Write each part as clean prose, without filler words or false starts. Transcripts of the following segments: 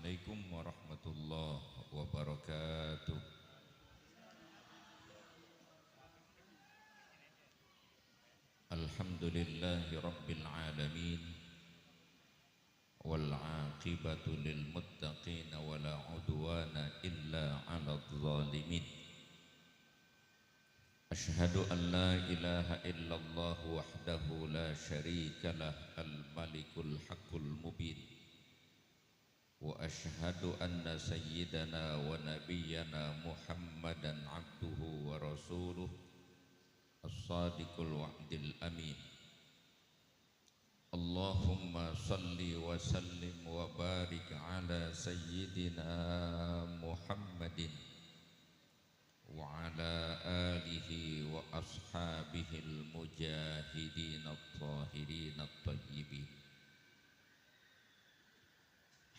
Assalamualaikum warahmatullahi wabarakatuh. Alhamdulillahi rabbil alamin, wal aqibatu lil muttaqin wala udwana illa 'alal zalimin. Ashhadu an la ilaha illallah wahdahu la syarika lah, al malikul haqqul mubin. Wa ashhadu anna sayyidana wa nabiyyana Muhammadan abduhu wa rasuluh as-sadiqul wa'dil amin. Allahumma salli wa sallim wa barik ala sayyidina Muhammadin wa ala alihi wa ashabihi al-mujahidin at-tahirin at-tayyibin.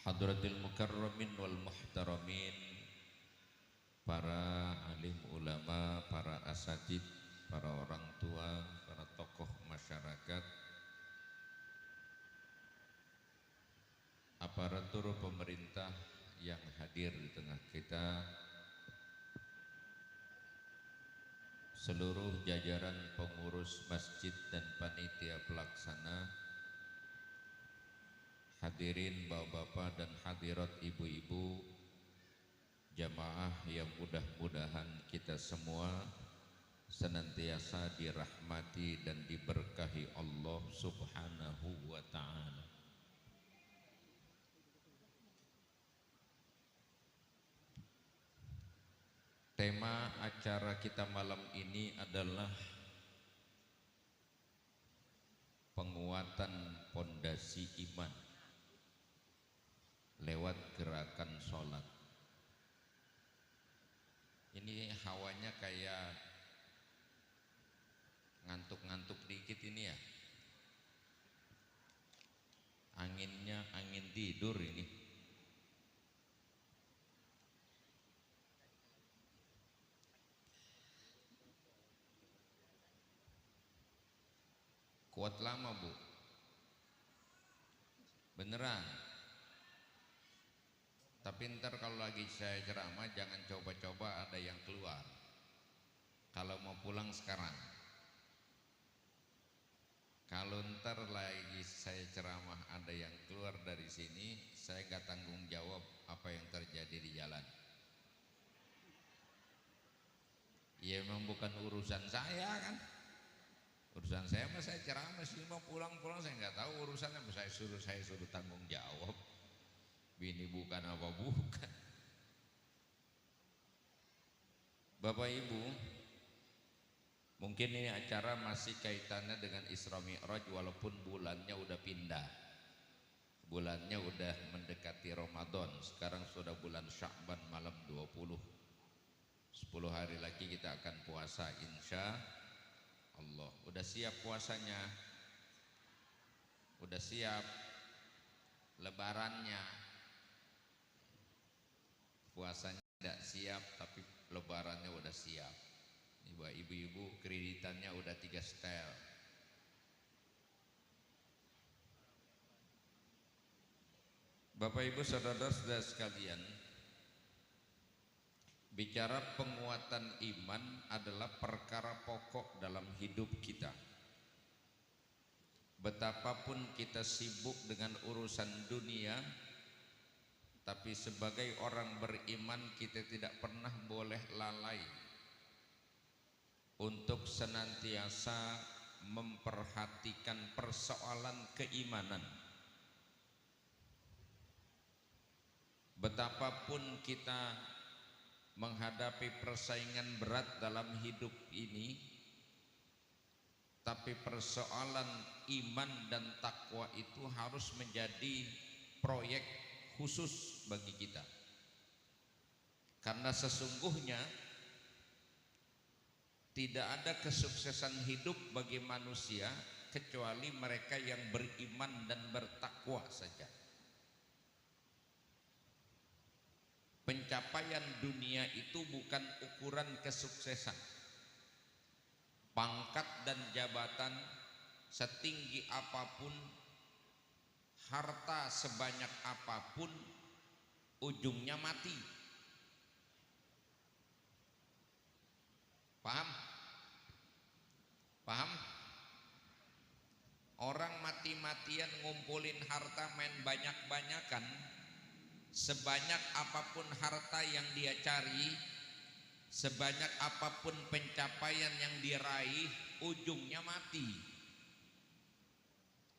Hadratil mukarramin wal muhtaramin, para alim ulama, para asatid, para orang tua, para tokoh masyarakat, aparatur pemerintah yang hadir di tengah kita, seluruh jajaran pengurus masjid dan panitia pelaksana, hadirin bapak-bapak dan hadirat ibu-ibu, jamaah yang mudah-mudahan kita semua senantiasa dirahmati dan diberkahi Allah Subhanahu wa ta'ala. Tema acara kita malam ini adalah penguatan pondasi iman lewat gerakan sholat. Ini hawanya kayak ngantuk-ngantuk dikit ini ya. Anginnya angin tidur ini. Kuat lama Bu. Beneran. Tapi ntar kalau lagi saya ceramah jangan coba-coba ada yang keluar. Kalau mau pulang sekarang. Kalau ntar lagi saya ceramah ada yang keluar dari sini, saya gak tanggung jawab apa yang terjadi di jalan. Ya memang bukan urusan saya kan. Urusan saya mah saya ceramah sih, mau pulang-pulang saya nggak tahu urusannya, saya suruh tanggung jawab. Bini bukan apa bukan. Bapak Ibu, mungkin ini acara masih kaitannya dengan Isra Mi'raj walaupun bulannya udah pindah. Bulannya udah mendekati Ramadan. Sekarang sudah bulan Sya'ban malam 20. 10 hari lagi kita akan puasa insya Allah. Udah siap puasanya? Udah siap lebarannya? Puasanya tidak siap tapi lebarannya udah siap. Ibu-ibu kreditannya udah 3 setel. Bapak Ibu saudara-saudara sekalian, bicara penguatan iman adalah perkara pokok dalam hidup kita. Betapapun kita sibuk dengan urusan dunia, tapi sebagai orang beriman kita tidak pernah boleh lalai untuk senantiasa memperhatikan persoalan keimanan. Betapapun kita menghadapi persaingan berat dalam hidup ini, tapi persoalan iman dan takwa itu harus menjadi proyek khusus bagi kita. Karena sesungguhnya tidak ada kesuksesan hidup bagi manusia kecuali mereka yang beriman dan bertakwa saja. Pencapaian dunia itu bukan ukuran kesuksesan. Pangkat dan jabatan setinggi apapun, harta sebanyak apapun, ujungnya mati. Paham? Paham? Orang mati-matian ngumpulin harta, main banyak-banyakan, sebanyak apapun harta yang dia cari, sebanyak apapun pencapaian yang diraih, ujungnya mati.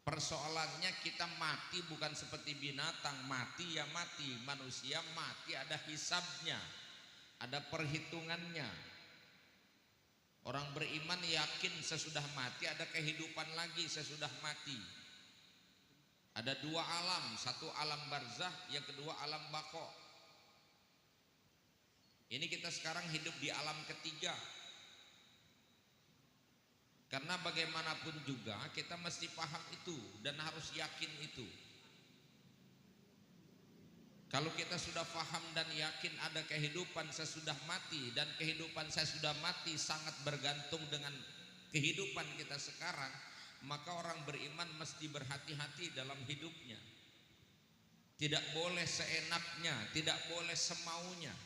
Persoalannya kita mati bukan seperti binatang, mati ya mati. Manusia mati ada hisabnya, ada perhitungannya. Orang beriman yakin sesudah mati ada kehidupan lagi sesudah mati. Ada dua alam, satu alam barzah, yang kedua alam baqo. Ini kita sekarang hidup di alam ketiga. Karena bagaimanapun juga kita mesti paham itu dan harus yakin itu. Kalau kita sudah paham dan yakin ada kehidupan sesudah mati, dan kehidupan sesudah mati sangat bergantung dengan kehidupan kita sekarang, maka orang beriman mesti berhati-hati dalam hidupnya. Tidak boleh seenaknya, tidak boleh semaunya.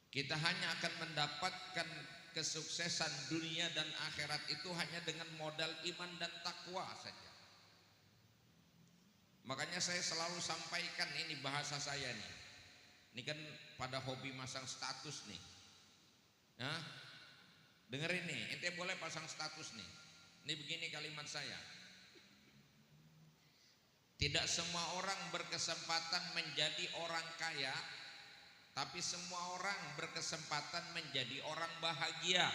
Kita hanya akan mendapatkan kesuksesan dunia dan akhirat itu hanya dengan modal iman dan takwa saja. Makanya saya selalu sampaikan ini bahasa saya nih. Ini kan pada hobi masang status nih. Nah, dengerin nih, ente boleh pasang status nih. Ini begini kalimat saya. Tidak semua orang berkesempatan menjadi orang kaya, tapi semua orang berkesempatan menjadi orang bahagia.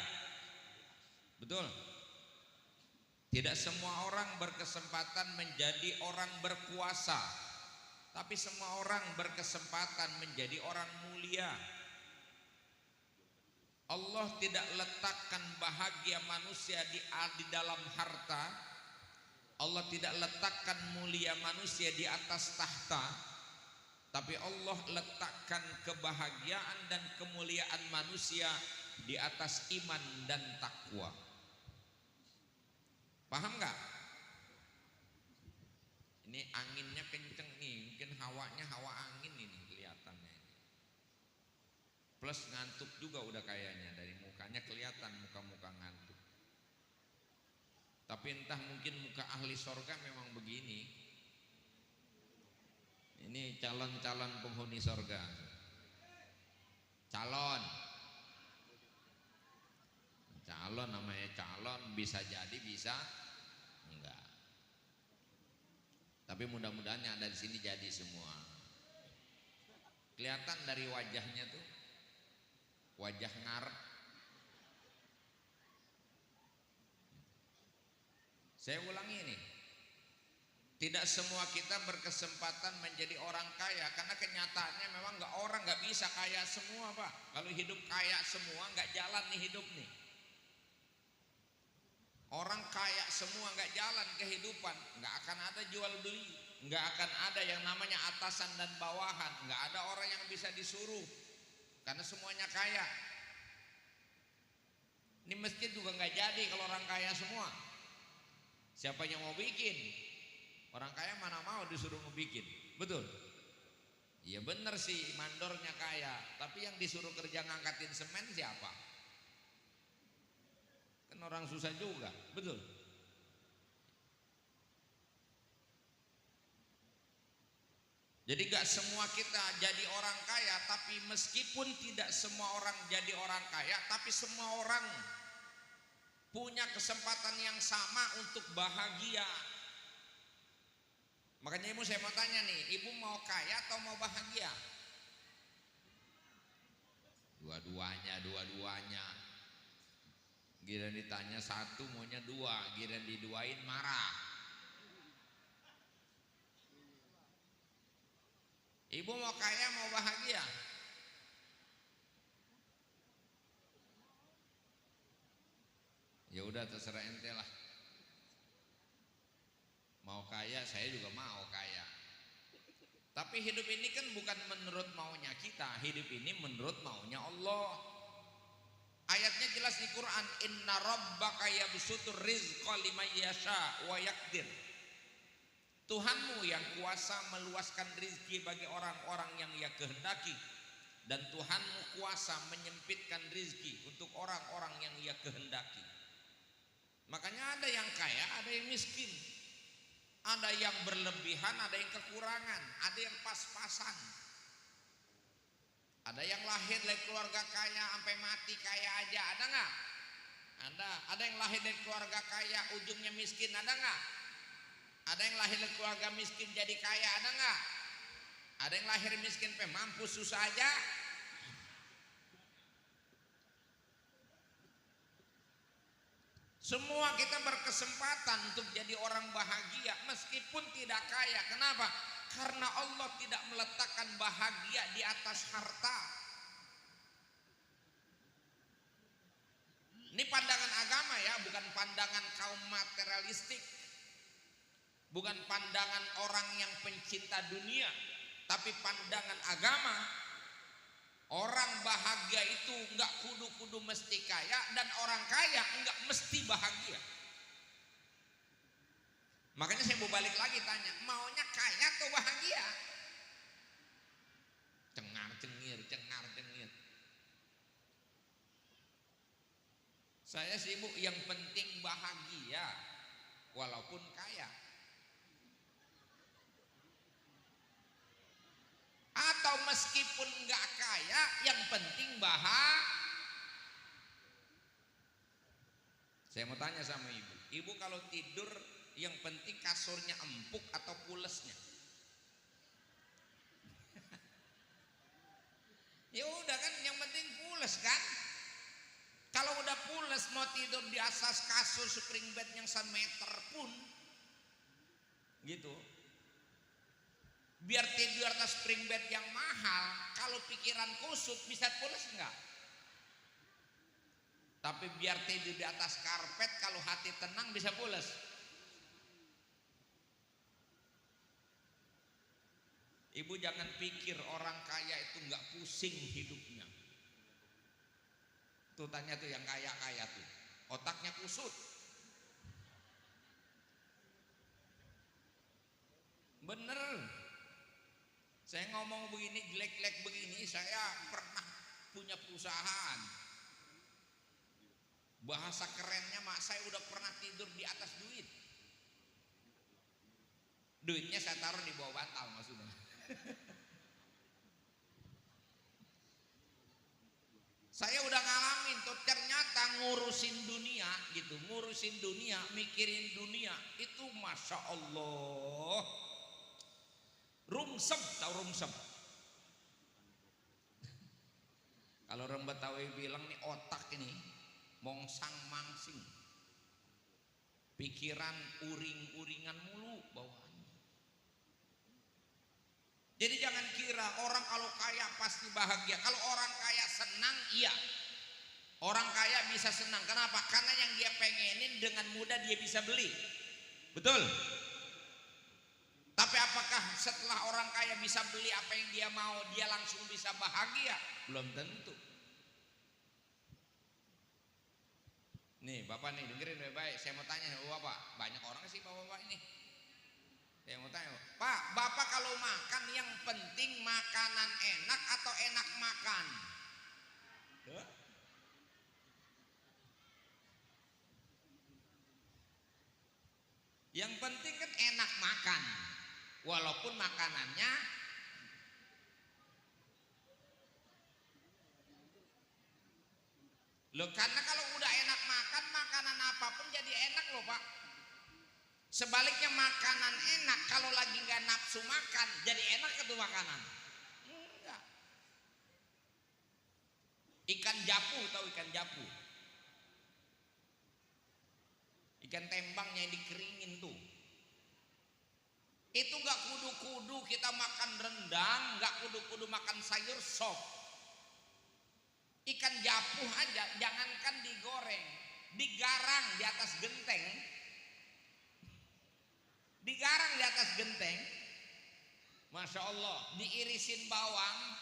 Betul? Tidak semua orang berkesempatan menjadi orang berkuasa, tapi semua orang berkesempatan menjadi orang mulia. Allah tidak letakkan bahagia manusia di dalam harta. Allah tidak letakkan mulia manusia di atas tahta, tapi Allah letakkan kebahagiaan dan kemuliaan manusia di atas iman dan takwa. Paham nggak? Ini anginnya kenceng nih, mungkin hawanya hawa angin ini kelihatannya. Plus ngantuk juga udah kayaknya, dari mukanya kelihatan muka-muka ngantuk. Tapi entah mungkin muka ahli sorga memang begini. Ini calon-calon penghuni sorga. Calon namanya calon, bisa jadi bisa enggak. Tapi mudah-mudahan yang ada di sini jadi semua. Kelihatan dari wajahnya tuh, wajah ngarep. Saya ulangi nih, tidak semua kita berkesempatan menjadi orang kaya, karena kenyataannya memang orang nggak bisa kaya semua, Pak. Kalau hidup kaya semua nggak jalan nih hidup nih. Orang kaya semua nggak jalan kehidupan, nggak akan ada jual beli, nggak akan ada yang namanya atasan dan bawahan, nggak ada orang yang bisa disuruh, karena semuanya kaya. Ini masjid juga nggak jadi kalau orang kaya semua. Siapa yang mau bikin? Orang kaya mana mau disuruh ngebikin, betul? Iya bener sih, mandornya kaya, tapi yang disuruh kerja ngangkatin semen siapa? Kan orang susah juga, betul? Jadi gak semua kita jadi orang kaya, tapi meskipun tidak semua orang jadi orang kaya, tapi semua orang punya kesempatan yang sama untuk bahagia. Makanya ibu, saya mau tanya nih, ibu mau kaya atau mau bahagia? Dua-duanya. Giliran ditanya satu maunya dua, giliran diduain marah. Ibu mau kaya mau bahagia? Ya udah terserah ente lah. Mau kaya, saya juga mau kaya. Tapi hidup ini kan bukan menurut maunya kita, hidup ini menurut maunya Allah. Ayatnya jelas di Quran, inna rabbaka yabsutur rizqa liman yasha wa yaqdir. Tuhanmu yang kuasa meluaskan rizki bagi orang-orang yang ia kehendaki, dan Tuhanmu kuasa menyempitkan rizki untuk orang-orang yang ia kehendaki. Makanya ada yang kaya, ada yang miskin, ada yang berlebihan, ada yang kekurangan, ada yang pas-pasan. Ada yang lahir dari keluarga kaya sampai mati kaya aja, ada nggak? Ada. Ada yang lahir dari keluarga kaya ujungnya miskin, ada nggak? Ada yang lahir dari keluarga miskin jadi kaya, ada nggak? Ada yang lahir miskin sampai mampus susah aja. Semua kita berkesempatan untuk jadi orang bahagia meskipun tidak kaya. Kenapa? Karena Allah tidak meletakkan bahagia di atas harta. Ini pandangan agama ya, bukan pandangan kaum materialistik, bukan pandangan orang yang pencinta dunia, tapi pandangan agama. Orang bahagia itu enggak kudu-kudu mesti kaya, dan orang kaya enggak mesti bahagia. Makanya saya mau balik lagi tanya, maunya kaya atau bahagia? Cengar-cengir, cengar-cengir. Saya sibuk yang penting bahagia walaupun kaya. Atau meskipun enggak kaya, yang penting bahagia. Saya mau tanya sama ibu, ibu kalau tidur yang penting kasurnya empuk atau pulesnya? Ya udah kan, yang penting pules kan. Kalau udah pules mau tidur di atas kasur spring bed yang 1 meter pun gitu, biar tidur atas spring bed yang mahal, kalau pikiran kusut bisa pules enggak? Tapi biar tidur di atas karpet kalau hati tenang bisa pules. Ibu jangan pikir orang kaya itu enggak pusing hidupnya. Tuh tanya tuh yang kaya-kaya tuh, otaknya kusut. Bener. Saya ngomong begini, jelek-jelek begini, saya pernah punya perusahaan. Bahasa kerennya mak saya udah pernah tidur di atas duit. Duitnya saya taruh di bawah bantal maksudnya. Saya udah ngalamin tuh, ternyata ngurusin dunia gitu, ngurusin dunia, mikirin dunia itu masya Allah rungsem, tahu rungsem? Kalau orang Betawi bilang nih, otak ini mongsang mangsing, pikiran uring-uringan mulu bawaannya. Jadi jangan kira orang kalau kaya pasti bahagia. Kalau orang kaya senang, iya. Orang kaya bisa senang. Kenapa? Karena yang dia pengenin dengan mudah dia bisa beli. Betul? Tapi apakah setelah orang kaya bisa beli apa yang dia mau, dia langsung bisa bahagia? Belum tentu. Nih bapak nih, dengerin baik-baik. Saya mau tanya sama bapak, banyak orang sih bapak-bapak ini. Saya mau tanya, Pak, bapak kalau makan yang penting makanan enak atau enak makan? Duh. Yang penting kan enak makan, walaupun makanannya loh, karena kalau udah enak makan, makanan apapun jadi enak loh Pak. Sebaliknya makanan enak kalau lagi nggak nafsu makan, jadi enak itu makanan. Enggak. Ikan japu, tahu ikan japu? Ikan tembangnya yang dikeringin tuh. Itu nggak kudu-kudu kita makan rendang, nggak kudu-kudu makan sayur sop. Ikan japu aja, jangankan digoreng, digarang di atas genteng. Digarang di atas genteng, masya Allah, diirisin bawang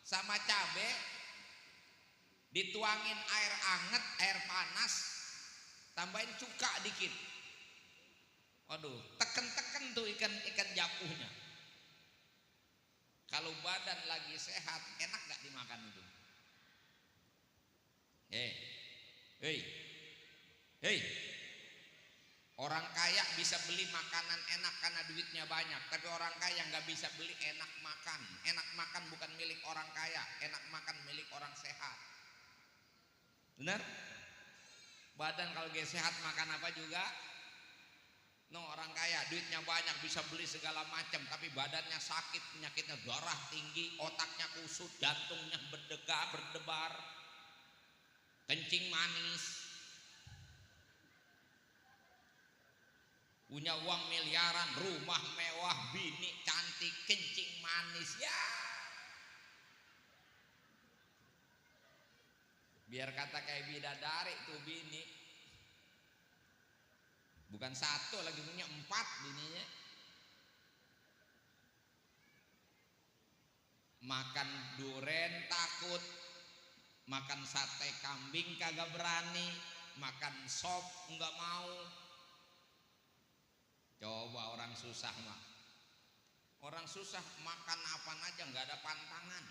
sama cabe, dituangin air anget, air panas, tambahin cuka dikit, Waduh, teken-teken tuh ikan japuhnya. Kalau badan lagi sehat, enak gak dimakan itu? Hei, orang kaya bisa beli makanan enak karena duitnya banyak, tapi orang kaya nggak bisa beli enak makan. Enak makan bukan milik orang kaya, enak makan milik orang sehat. Benar? Badan kalau gak sehat makan apa juga? No, orang kaya duitnya banyak bisa beli segala macam, tapi badannya sakit, penyakitnya darah tinggi, otaknya kusut, jantungnya berdebar, kencing manis. Punya uang miliaran, rumah mewah, bini cantik, kencing manis, ya. Biar kata kayak bidadari tuh bini. Bukan satu, lagi punya 4 bininya. Makan duren takut, makan sate kambing kagak berani, makan sop enggak mau. Coba orang susah mah. Orang susah makan apa aja nggak ada pantangan.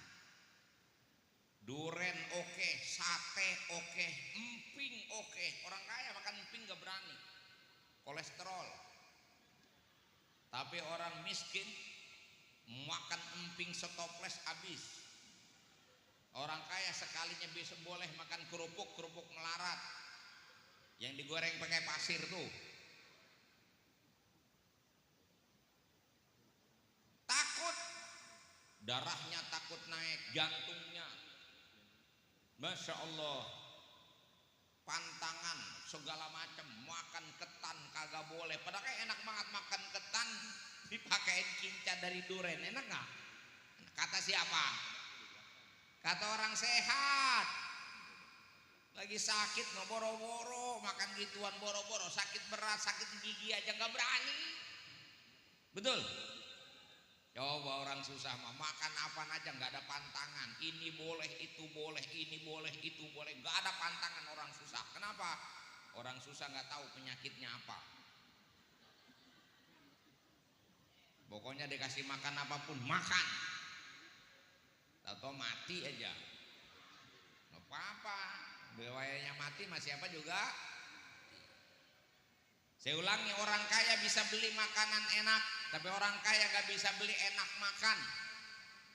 Duren oke, sate oke, emping oke. Orang kaya makan emping nggak berani, kolesterol. Tapi orang miskin makan emping setoples habis. Orang kaya sekalinya bisa boleh makan kerupuk melarat yang digoreng pakai pasir tuh. Takut, darahnya takut naik, jantungnya, masya Allah, pantangan segala macam, makan ketan kagak boleh. Padahal kayak enak banget makan ketan dipakein kinca dari duren, enak nggak? Kata siapa? Kata orang sehat. Lagi sakit no boro-boro makan gituan, boro-boro sakit berat, sakit gigi aja nggak berani. Betul? Coba orang susah mah makan apa aja nggak ada pantangan. Ini boleh, itu boleh, ini boleh, itu boleh, nggak ada pantangan orang susah. Kenapa? Orang susah nggak tahu penyakitnya apa. Pokoknya dikasih makan apapun makan. Atau mati aja. Nggak apa-apa. Bewayanya mati masih apa juga. Saya ulangi, orang kaya bisa beli makanan enak, tapi orang kaya gak bisa beli enak makan.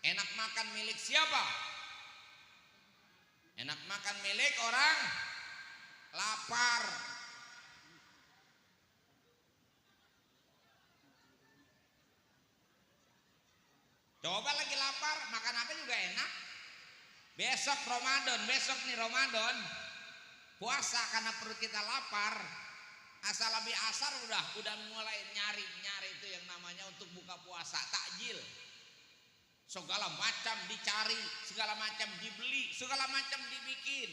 Enak makan milik siapa? Enak makan milik orang lapar. Coba lagi lapar, makan apa juga enak. Besok Ramadan, puasa karena perut kita lapar. Asal habis asar udah mulai nyari itu yang namanya untuk buka puasa, takjil. Segala macam dicari, segala macam dibeli, segala macam dibikin.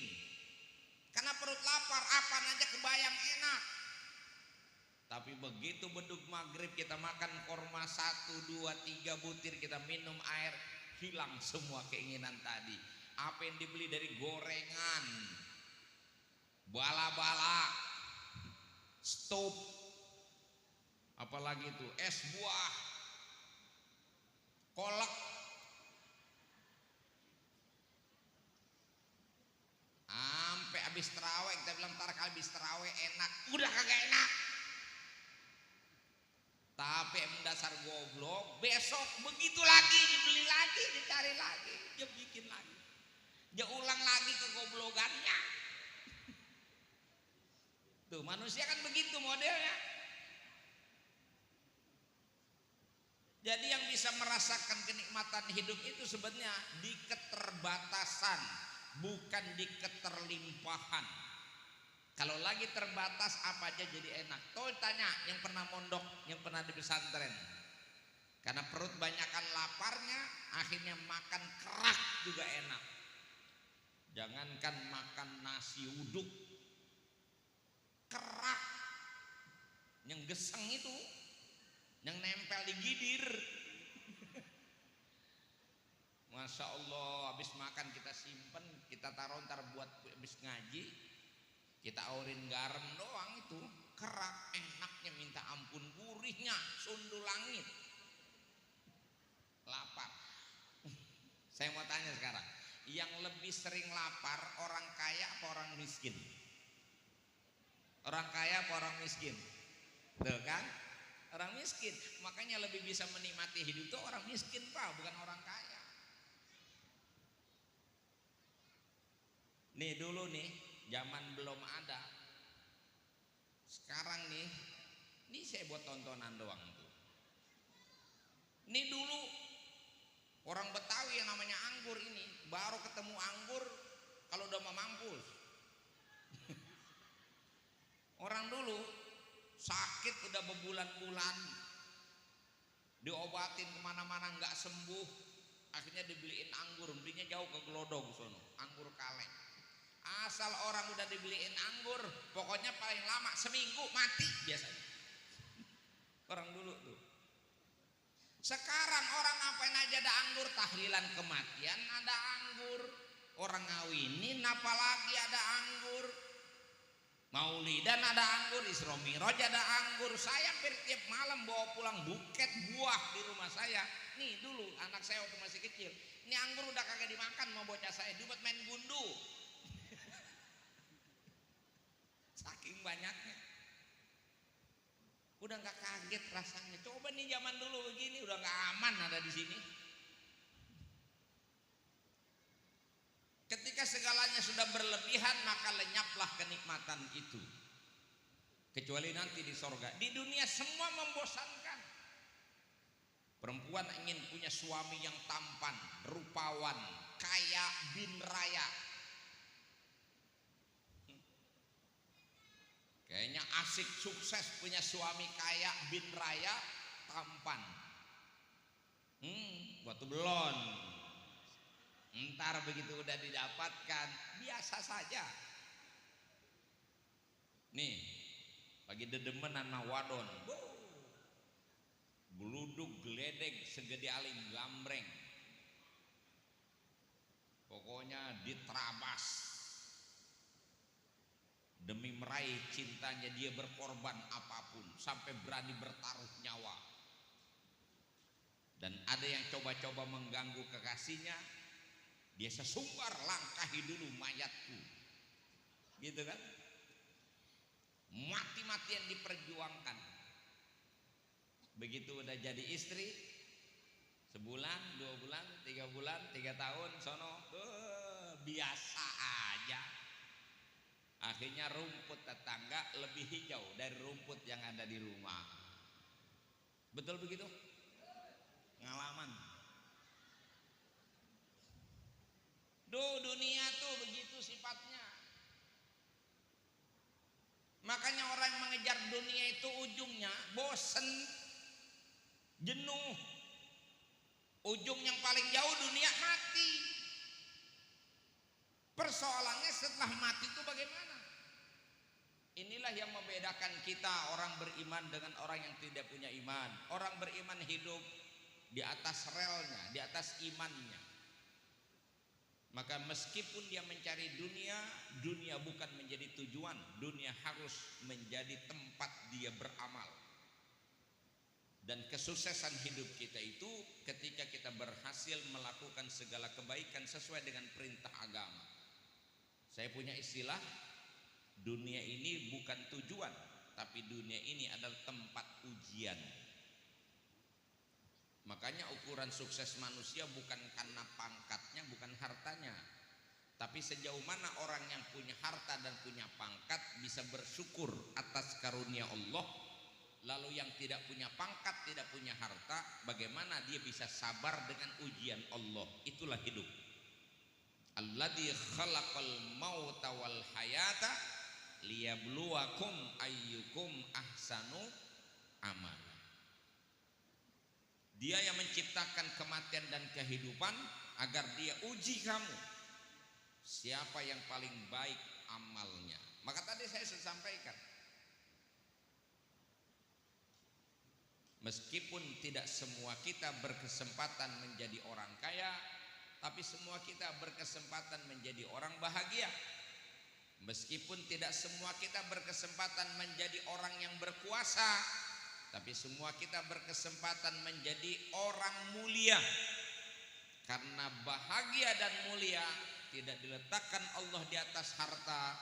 Karena perut lapar, apa aja kebayang enak. Tapi begitu bedug maghrib kita makan korma 1, 2, 3 butir, kita minum air, hilang semua keinginan tadi. Apa yang dibeli dari gorengan, bala-bala, stop, apalagi itu es buah, kolak, sampai habis terawih kita bilang ntar habis terawih enak, udah kagak enak. Tapi mendasar goblok, besok begitu lagi dibeli lagi, dicari lagi, dia bikin lagi, dia ulang lagi kegoblogannya. Tuh manusia kan begitu modelnya. Jadi yang bisa merasakan kenikmatan hidup itu sebenarnya di keterbatasan, bukan di keterlimpahan. Kalau lagi terbatas apa aja jadi enak. Tuh tanya yang pernah mondok, yang pernah di pesantren. Karena perut banyakan laparnya, akhirnya makan kerak juga enak. Jangankan makan nasi uduk, kerak yang geseng itu, yang nempel di gidir. Masya Allah, habis makan kita simpen, kita taruh ntar buat habis ngaji, kita aurin garam doang itu, kerak, enaknya minta ampun, gurihnya sundul langit. Lapar. Saya mau tanya sekarang, yang lebih sering lapar orang kaya apa orang miskin? Orang kaya apa orang miskin? Tuh kan? Orang miskin. Makanya lebih bisa menikmati hidup itu orang miskin, Pak, bukan orang kaya. Nih dulu nih, zaman belum ada. Sekarang nih, ini saya buat tontonan doang tuh. Ini dulu orang Betawi yang namanya anggur ini, baru ketemu anggur kalau udah mau mampus. Orang dulu sakit udah berbulan-bulan, diobatin kemana-mana nggak sembuh, akhirnya dibeliin anggur, belinya jauh ke Glodok sono, anggur kaleng. Asal orang udah dibeliin anggur, pokoknya paling lama seminggu mati biasanya. Orang dulu tuh. Sekarang orang ngapain aja ada anggur, tahlilan kematian ada anggur, orang ngawinin apalagi ada anggur, maulidan ada anggur, Isra Mi'raj ada anggur. Saya hampir tiap malam bawa pulang buket buah di rumah saya. Nih dulu anak saya waktu masih kecil, ini anggur udah kagak dimakan mau bocah saya, dibuat main gundu. Saking banyaknya, udah nggak kaget rasanya. Coba nih zaman dulu begini, udah nggak aman ada di sini. Ketika segalanya sudah berlebihan, maka lenyaplah kenikmatan itu. Kecuali nanti di sorga. Di dunia semua membosankan. Perempuan ingin punya suami yang tampan, rupawan, kaya, bin raya. Kayaknya asik sukses punya suami kaya, bin raya, tampan. Batu belon. Ntar begitu udah didapatkan, biasa saja. Nih, lagi dedemenan sama wadon. Geluduk geledek segede aling gambreng. Pokoknya diterabas. Demi meraih cintanya dia berkorban apapun, sampai berani bertaruh nyawa. Dan ada yang coba-coba mengganggu kekasihnya, dia sesumbar, langkahi dulu mayatku, gitu kan? Mati-matian diperjuangkan. Begitu udah jadi istri, sebulan, 2 bulan, 3 bulan, 3 tahun, sono biasa aja. Akhirnya rumput tetangga lebih hijau dari rumput yang ada di rumah. Betul begitu? Pengalaman. Dunia tuh begitu sifatnya. Makanya orang yang mengejar dunia itu ujungnya bosen, jenuh. Ujung yang paling jauh dunia mati. Persoalannya setelah mati itu bagaimana? Inilah yang membedakan kita orang beriman dengan orang yang tidak punya iman. Orang beriman hidup di atas relnya, di atas imannya. Maka meskipun dia mencari dunia, dunia bukan menjadi tujuan. Dunia harus menjadi tempat dia beramal. Dan kesuksesan hidup kita itu ketika kita berhasil melakukan segala kebaikan sesuai dengan perintah agama. Saya punya istilah, dunia ini bukan tujuan, tapi dunia ini adalah tempat ujian. Makanya ukuran sukses manusia bukan karena pangkatnya, bukan hartanya, tapi sejauh mana orang yang punya harta dan punya pangkat bisa bersyukur atas karunia Allah. Lalu yang tidak punya pangkat, tidak punya harta, bagaimana dia bisa sabar dengan ujian Allah. Itulah hidup. Alladzi khalaqal mauta wal hayata liyabluwakum ayyukum ahsanu amala. Dia yang menciptakan kematian dan kehidupan agar dia uji kamu siapa yang paling baik amalnya. Maka tadi saya sudah sampaikan, meskipun tidak semua kita berkesempatan menjadi orang kaya, tapi semua kita berkesempatan menjadi orang bahagia. Meskipun tidak semua kita berkesempatan menjadi orang yang berkuasa, tapi semua kita berkesempatan menjadi orang mulia. Karena bahagia dan mulia tidak diletakkan Allah di atas harta,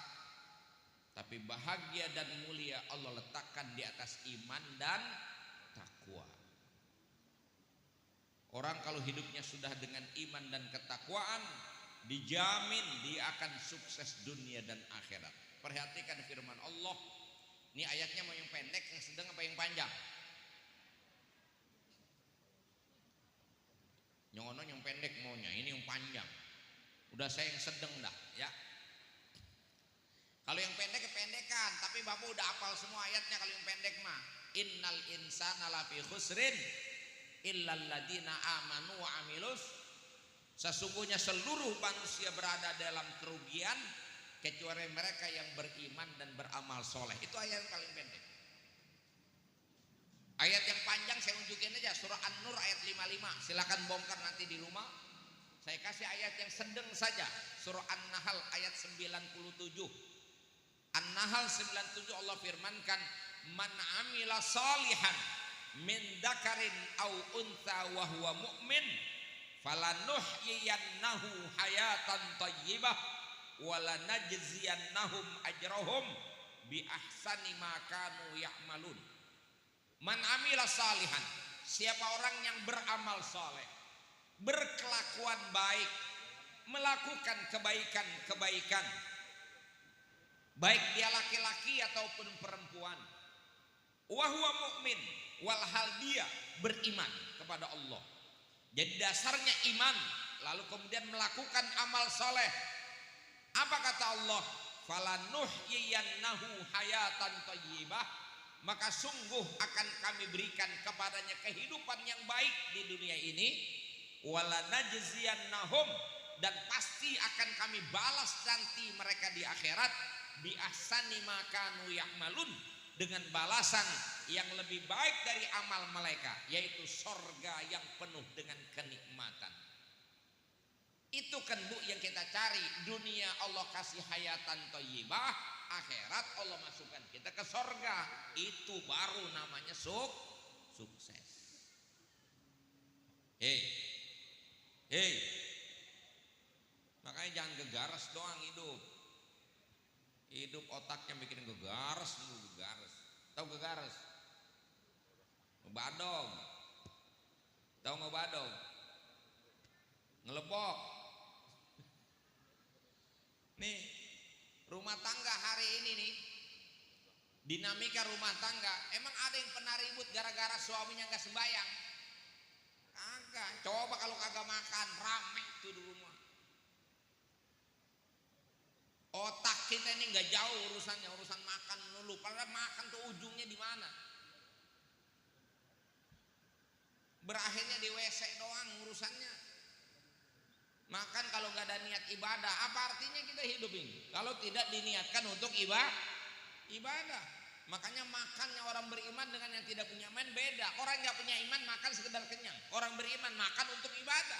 tapi bahagia dan mulia Allah letakkan di atas iman dan takwa. Orang kalau hidupnya sudah dengan iman dan ketakwaan, dijamin dia akan sukses dunia dan akhirat. Perhatikan firman Allah. Ini ayatnya mau yang pendek, yang sedang apa yang panjang? Yang ono yang pendek maunya, ini yang panjang. Udah saya yang sedang dah, ya. Kalau yang pendek kependekan, tapi Bapak udah hafal semua ayatnya. Kalau yang pendek mah, innal insana lafi khusrin illal ladina amanu wa amilus. Sesungguhnya seluruh manusia berada dalam kerugian kecuali mereka yang beriman dan beramal soleh. Itu ayat yang paling pendek. Ayat yang panjang saya unjukin aja, surah An-Nur ayat 55. Silakan bongkar nanti di rumah. Saya kasih ayat yang sedang saja, surah An-Nahl ayat 97. An-Nahl 97 Allah firmankan, man amila salihan min dzakarin au untha wa huwa mu'min falanuhyiyannahu hayatan thayyibah walanajziyannahum ajrahum bi ahsani ma kanu ya'malun. Man amila salihan, siapa orang yang beramal saleh, berkelakuan baik, melakukan kebaikan-kebaikan, baik dia laki-laki ataupun perempuan, wa huwa mu'min, walhal dia beriman kepada Allah. Jadi dasarnya iman, lalu kemudian melakukan amal soleh. Apa kata Allah? Falanuhyiyannahu hayatan thayyibah, maka sungguh akan kami berikan kepadanya kehidupan yang baik di dunia ini. Walanajziyannahum, dan pasti akan kami balas nanti mereka di akhirat bi ahsani ma kanu ya'malun, dengan balasan yang lebih baik dari amal mereka, yaitu sorga yang penuh dengan kenikmatan. Itu kan Bu yang kita cari. Dunia Allah kasih hayatan thayyibah, akhirat Allah masukkan kita ke sorga. Itu baru namanya sukses. Hei, makanya jangan gegares doang hidup. Hidup otaknya bikin gegares dulu, gegares. Tahu gegares? Ngebadog. Tahu ngebadog? Ngelebok. Nih, rumah tangga hari ini nih, dinamika rumah tangga, emang ada yang pernah ribut gara-gara suaminya nggak sembayang? Kagak. Coba kalau kagak makan, rame tuh di rumah. Otak kita ini nggak jauh urusannya, urusan makan dulu. Padahal makan tuh ujungnya di mana? Berakhirnya di WC doang urusannya. Makan kalau nggak ada niat ibadah, apa artinya kita hidup ini? Kalau tidak diniatkan untuk ibadah. Makanya makannya orang beriman dengan yang tidak punya iman beda. Orang nggak punya iman makan sekedar kenyang. Orang beriman makan untuk ibadah.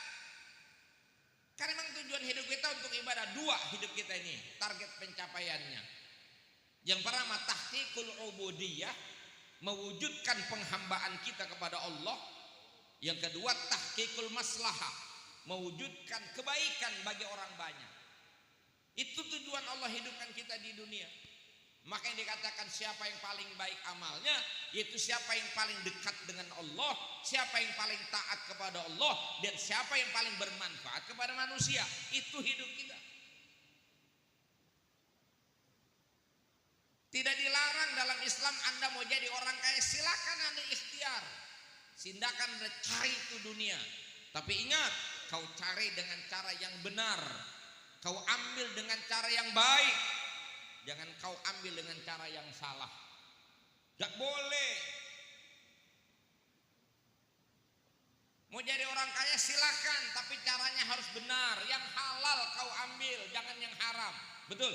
Karena memang tujuan hidup kita untuk ibadah. Dua hidup kita ini target pencapaiannya. Yang pertama tahqiqul ubudiyah, mewujudkan penghambaan kita kepada Allah. Yang kedua tahqiqul maslahah, mewujudkan kebaikan bagi orang banyak. Itu tujuan Allah hidupkan kita di dunia. Makanya dikatakan siapa yang paling baik amalnya, yaitu siapa yang paling dekat dengan Allah, siapa yang paling taat kepada Allah, dan siapa yang paling bermanfaat kepada manusia. Itu hidup kita. Tidak dilarang dalam Islam Anda mau jadi orang kaya, silakan Anda ikhtiar. Silakan Anda cari itu dunia. Tapi ingat, kau cari dengan cara yang benar. Kau ambil dengan cara yang baik. Jangan kau ambil dengan cara yang salah. Gak boleh. Mau jadi orang kaya silakan, tapi caranya harus benar. Yang halal kau ambil, jangan yang haram. Betul?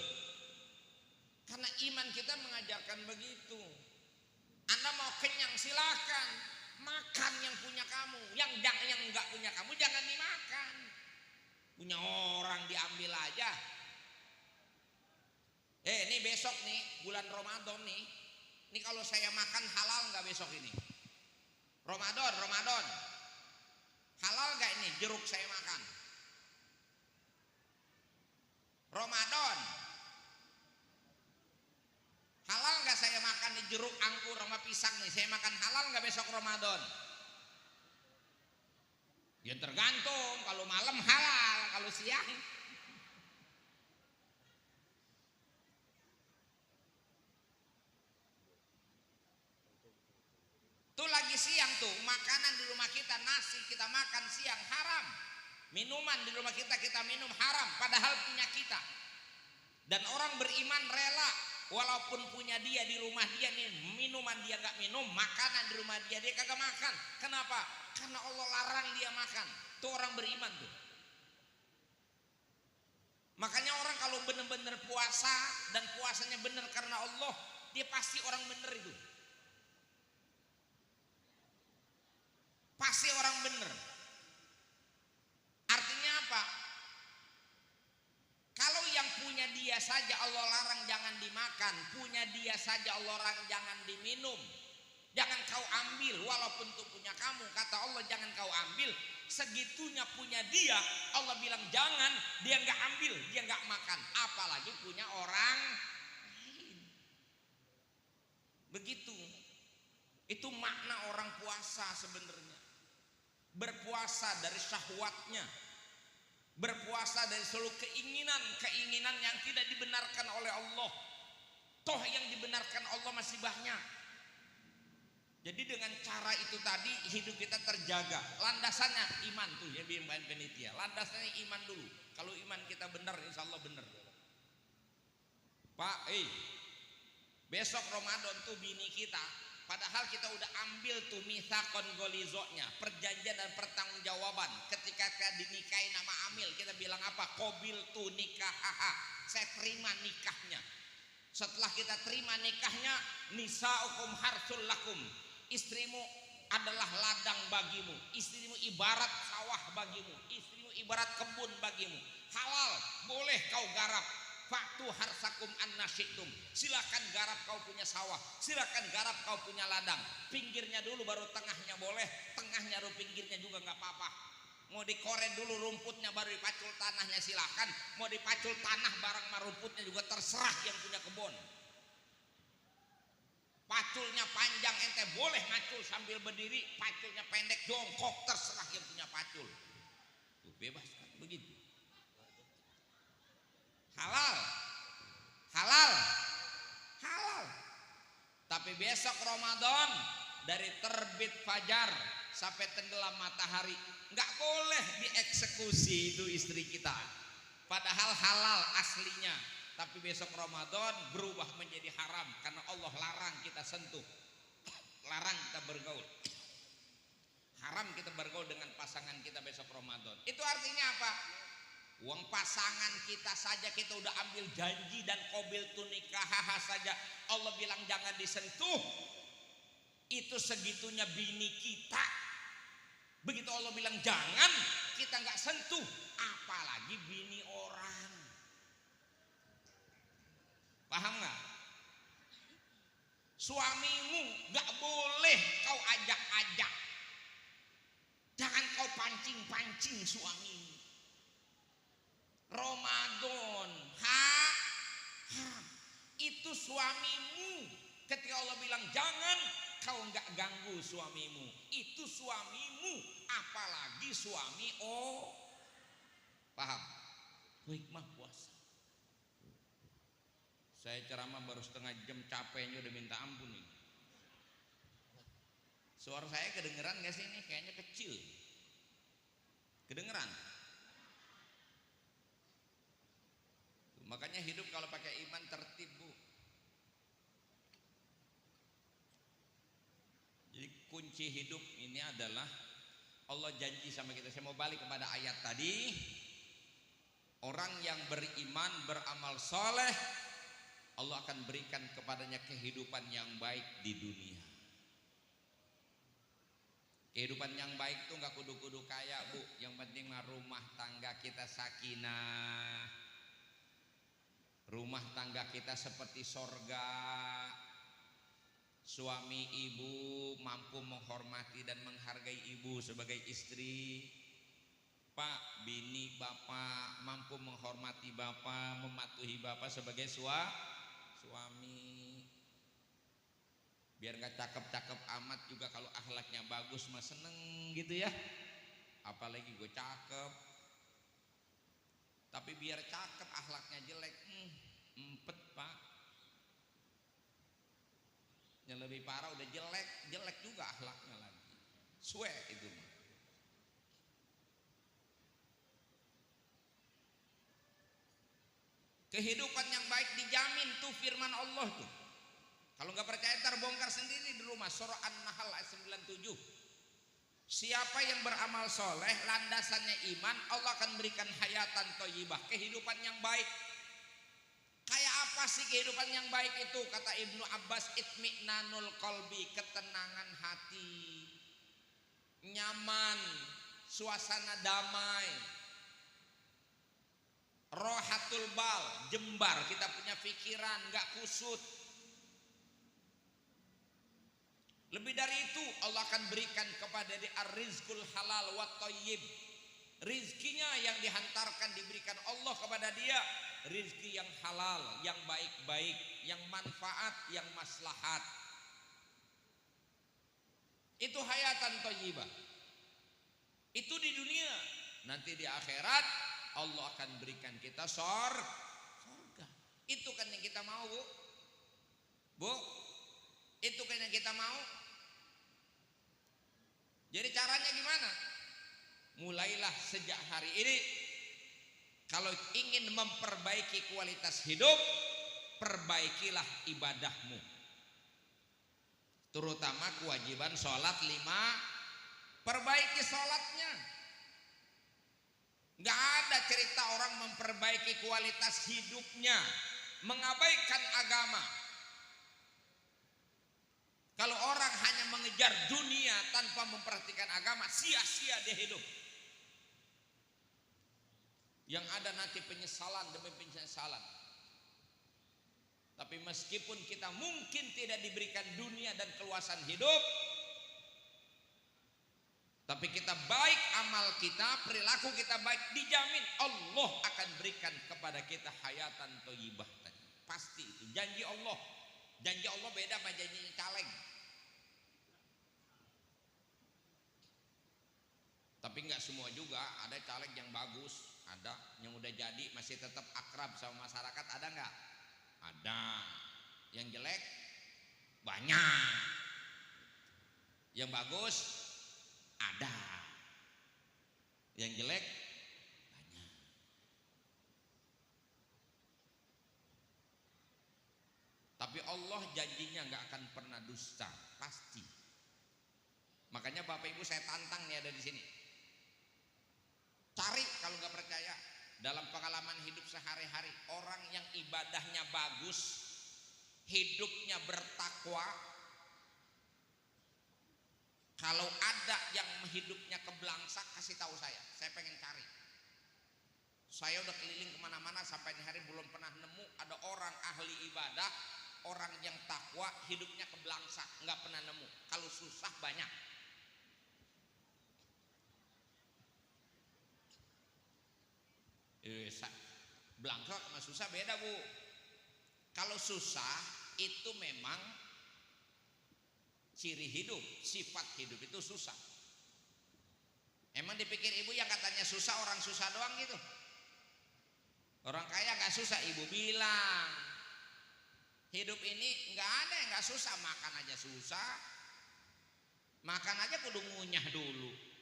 Karena iman kita mengajarkan begitu. Anda mau kenyang silakan, makan yang punya kamu. Yang enggak punya kamu jangan dimakan. Punya orang diambil aja. besok nih bulan Ramadan nih, ini kalau saya makan halal nggak besok ini? Ramadan, halal nggak ini jeruk saya makan? Ramadan, halal nggak saya makan nih jeruk, anggur sama pisang nih? Saya makan halal nggak besok Ramadan? Ya tergantung, kalau malam halal, kalau siang. Tuh lagi siang tuh, makanan di rumah kita, nasi kita makan siang haram. Minuman di rumah kita minum haram, padahal punya kita. Dan orang beriman rela walaupun punya dia di rumah dia nih, minuman dia nggak minum, makanan di rumah dia kagak makan. Kenapa? Karena Allah larang dia makan. Tuh orang beriman tuh. Makanya orang kalau benar-benar puasa dan puasanya benar karena Allah, dia pasti orang benar itu. Pasti orang benar. Artinya apa? Kalau yang punya dia saja Allah larang jangan dimakan, punya dia saja Allah larang jangan diminum, jangan kau ambil, walaupun itu punya kamu, kata Allah jangan kau ambil. Segitunya punya dia, Allah bilang jangan, dia nggak ambil, dia nggak makan, apalagi punya orang lain. Begitu. Itu makna orang puasa sebenarnya. Berpuasa dari syahwatnya, berpuasa dari seluruh keinginan yang tidak dibenarkan oleh Allah. Toh yang dibenarkan Allah masih banyak. Jadi dengan cara itu tadi hidup kita terjaga. Landasannya iman tuh ya, bimbingan penitia. Landasannya iman dulu. Kalau iman kita benar, insya Allah benar. Pak, besok Ramadan tuh bini kita, padahal kita udah ambil tuh mitsaqon golizoknya, perjanjian dan pertanggungjawaban. Ketika kita dinikahi nama Amil, kita bilang apa? Qabil tu nikahaha, saya terima nikahnya. Setelah kita terima nikahnya, nisaukum harsul lakum, istrimu adalah ladang bagimu, istrimu ibarat sawah bagimu, istrimu ibarat kebun bagimu. Halal, boleh kau garap. Faktu harsakum annasyitum, silakan garap kau punya sawah, silakan garap kau punya ladang. Pinggirnya dulu baru tengahnya boleh, tengahnya baru pinggirnya juga nggak apa-apa. Mau dikoret dulu rumputnya baru dipacul tanahnya silakan, mau dipacul tanah bareng sama rumputnya juga terserah yang punya kebun. Paculnya panjang ente boleh ngacul sambil berdiri, paculnya pendek jongkok terserah yang punya pacul. Tuh bebas kan begitu. Halal, halal, halal. Tapi besok Ramadan dari terbit fajar sampai tenggelam matahari nggak boleh dieksekusi itu istri kita. Padahal halal aslinya. Tapi besok Ramadan berubah menjadi haram karena Allah larang kita sentuh, larang kita bergaul. Haram kita bergaul dengan pasangan kita besok Ramadan. Itu artinya apa? Uang pasangan kita saja kita udah ambil janji dan qabil tu nikahaha saja Allah bilang jangan disentuh. Itu segitunya bini kita. Begitu Allah bilang jangan, kita nggak sentuh, apalagi bini orang. Paham nggak? Suamimu nggak boleh kau ajak-ajak, jangan kau pancing-pancing suamimu. Ramadan haram. Itu suamimu. Ketika Allah bilang jangan, kau nggak ganggu suamimu. Itu suamimu, apalagi suami paham? Hikmah puasa. Saya ceramah baru setengah jam, capeknya udah minta ampun nih. Suara saya kedengeran nggak sih ini? Kayaknya kecil. Kedengeran? Makanya hidup kalau pakai iman tertib, Bu. Jadi kunci hidup ini adalah Allah janji sama kita. Saya mau balik kepada ayat tadi. Orang yang beriman, beramal soleh, Allah akan berikan kepadanya kehidupan yang baik di dunia. Kehidupan yang baik tuh nggak kudu-kudu kaya, Bu. Yang penting mah rumah tangga kita sakinah, Rumah tangga kita seperti sorga. Suami ibu mampu menghormati dan menghargai ibu sebagai istri. Pak, bini bapak mampu menghormati bapak, mematuhi bapak sebagai suami. Biar gak cakep-cakep amat juga, kalau akhlaknya bagus mah seneng gitu ya. Apalagi gue cakep. Tapi biar cakep akhlaknya jelek, empet pak. Yang lebih parah udah jelek juga akhlaknya lagi. Suwe itu mah. Kehidupan yang baik dijamin tuh firman Allah tuh. Kalau nggak percaya ntar bongkar sendiri di rumah. Surah An-Nahl ayat 97. Siapa yang beramal soleh, landasannya iman, Allah akan berikan hayatan thayyibah, kehidupan yang baik. Kayak apa sih kehidupan yang baik itu? Kata Ibnu Abbas, itmi'nanul qalbi, ketenangan hati, nyaman, suasana damai, rohatul bal, jembar, kita punya pikiran, nggak kusut. Lebih dari itu Allah akan berikan kepada dia ar-rizqul halal wa thayyib. Rizkinya yang dihantarkan diberikan Allah kepada dia, rizki yang halal, yang baik-baik, yang manfaat, yang maslahat. Itu hayatan thayyibah. Itu di dunia. Nanti di akhirat Allah akan berikan kita surga. Itu kan yang kita mau, Bu. Bu, itu kan yang kita mau. Jadi caranya gimana? Mulailah sejak hari ini. Kalau ingin memperbaiki kualitas hidup, perbaikilah ibadahmu. Terutama kewajiban sholat 5. Perbaiki sholatnya. Gak ada cerita orang memperbaiki kualitas hidupnya, mengabaikan agama. Kalau orang hanya mengejar dunia tanpa memperhatikan agama, sia-sia dia hidup. Yang ada nanti penyesalan demi penyesalan. Tapi meskipun kita mungkin tidak diberikan dunia dan keluasan hidup, tapi kita baik amal kita, perilaku kita baik, dijamin Allah akan berikan kepada kita hayatan thayyibah tadi. Pasti itu janji Allah. Janji Allah beda sama janjinya caleg. Tapi nggak semua juga, ada caleg yang bagus, ada yang udah jadi masih tetap akrab sama masyarakat, ada nggak? Ada. Yang jelek banyak. Yang bagus ada. Yang jelek banyak. Tapi Allah janjinya nggak akan pernah dusta, pasti. Makanya Bapak Ibu saya tantang nih ada di sini. Cari kalau nggak percaya dalam pengalaman hidup sehari-hari orang yang ibadahnya bagus, hidupnya bertakwa. Kalau ada yang hidupnya keblangsak, kasih tahu saya pengen cari. Saya udah keliling kemana-mana sampai di hari belum pernah nemu ada orang ahli ibadah, orang yang takwa hidupnya keblangsak, nggak pernah nemu. Kalau susah banyak. Belangsak sama susah beda, Bu. Kalau susah itu memang ciri hidup, sifat hidup itu susah. Emang dipikir ibu yang katanya susah orang susah doang gitu? Orang kaya nggak susah, ibu bilang. Hidup ini nggak ada yang nggak susah, makan aja susah, makan aja kudu ngunyah dulu.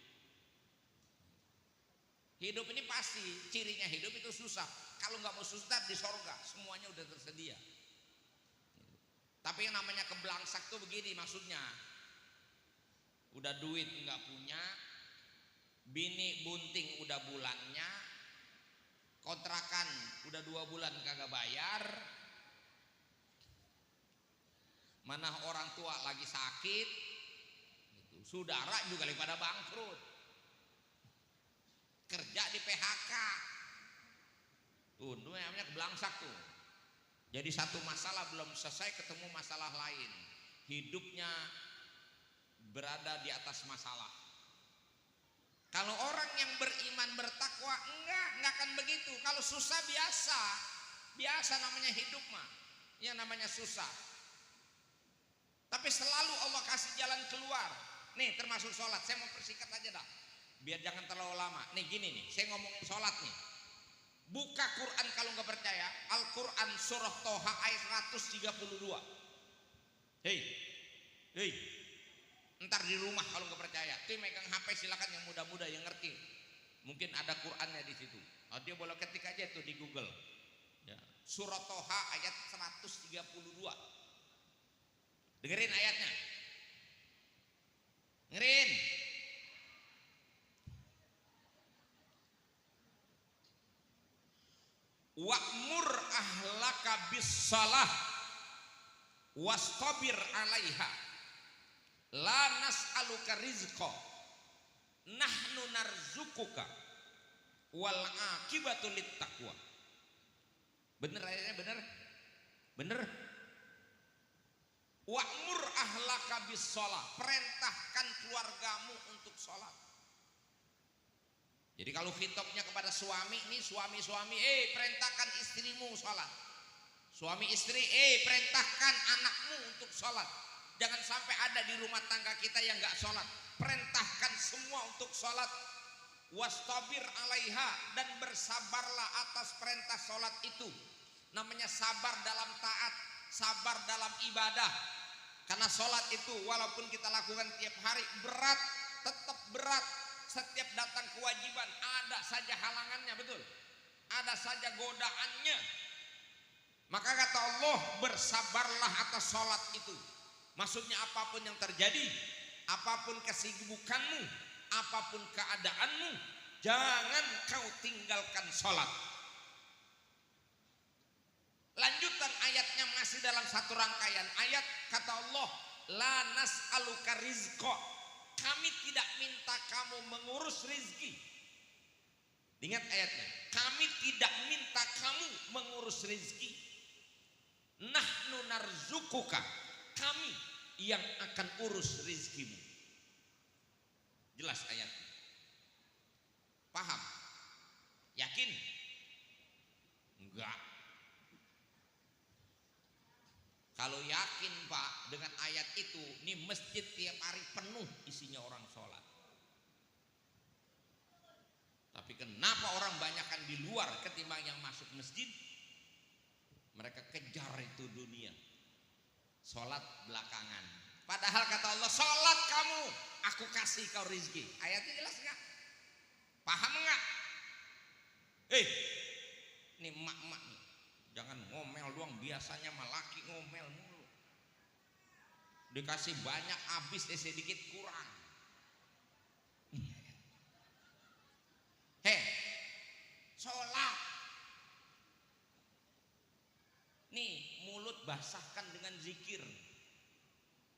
Hidup ini pasti cirinya hidup itu susah. Kalau nggak mau susah di sorga semuanya udah tersedia. Tapi yang namanya keblangsak tuh begini maksudnya. Udah duit nggak punya, bini bunting udah bulannya, kontrakan udah 2 bulan kagak bayar, mana orang tua lagi sakit, gitu. Saudara juga lagi pada bangkrut. Kerja di PHK tuh namanya keblangsak tuh. Jadi satu masalah belum selesai ketemu masalah lain. Hidupnya berada di atas masalah. Kalau orang yang beriman bertakwa enggak akan begitu. Kalau susah biasa namanya hidup mah. Ya namanya susah. Tapi selalu Allah kasih jalan keluar. Nih termasuk sholat. Saya mau persingkat aja dah. Biar jangan terlalu lama. Nih gini nih, saya ngomongin sholat nih. Buka Quran kalau nggak percaya. Al-Quran surah Toha ayat 132. Hei. Ntar di rumah kalau nggak percaya. Tuh megang HP silakan yang muda-muda yang ngerti. Mungkin ada Qurannya di situ. Dia boleh ketik aja tuh di Google. Ya. Surah Toha ayat 132. Dengerin ayatnya. Dengerin. Wa'mur ahlaka bis salah wastabir 'alaiha. La nas'aluka rizqa nahnu narzukuka wal aqibatu lit taqwa. Bener ayatnya, bener. Wa'mur ahlaka bis shalah, perintahkan keluargamu untuk sholat. Jadi kalau khitabnya kepada suami, ini suami-suami, perintahkan istrimu sholat. Suami istri, perintahkan anakmu untuk sholat. Jangan sampai ada di rumah tangga kita yang nggak sholat. Perintahkan semua untuk sholat. Wastabir 'alaiha, dan bersabarlah atas perintah sholat itu. Namanya sabar dalam taat, sabar dalam ibadah. Karena sholat itu walaupun kita lakukan tiap hari berat, tetap berat. Setiap datang kewajiban ada saja halangannya, betul. Ada saja godaannya. Maka kata Allah, bersabarlah atas sholat itu. Maksudnya apapun yang terjadi, apapun kesibukanmu, apapun keadaanmu, jangan kau tinggalkan sholat. Lanjutan ayatnya masih dalam satu rangkaian ayat, kata Allah, la nas'aluka rizqa, kami tidak minta kamu mengurus rizki. Ingat ayatnya, kami tidak minta kamu mengurus rizki. Nahnu narzukuka, kami yang akan urus rizkimu. Jelas ayatnya? Paham? Yakin? Enggak. Kalau yakin Pak dengan ayat itu, ini masjid tiap hari penuh isinya orang sholat. Tapi kenapa orang banyakkan di luar ketimbang yang masuk masjid? Mereka kejar itu dunia. Sholat belakangan. Padahal kata Allah, sholat kamu, aku kasih kau rizki. Ayatnya jelas nggak? Paham nggak? Ini emak-emak nih, jangan ngomel doang. Biasanya mah laki ngomel mulu. Dikasih banyak habis, sedikit kurang. Sholat. Nih, mulut basahkan dengan zikir.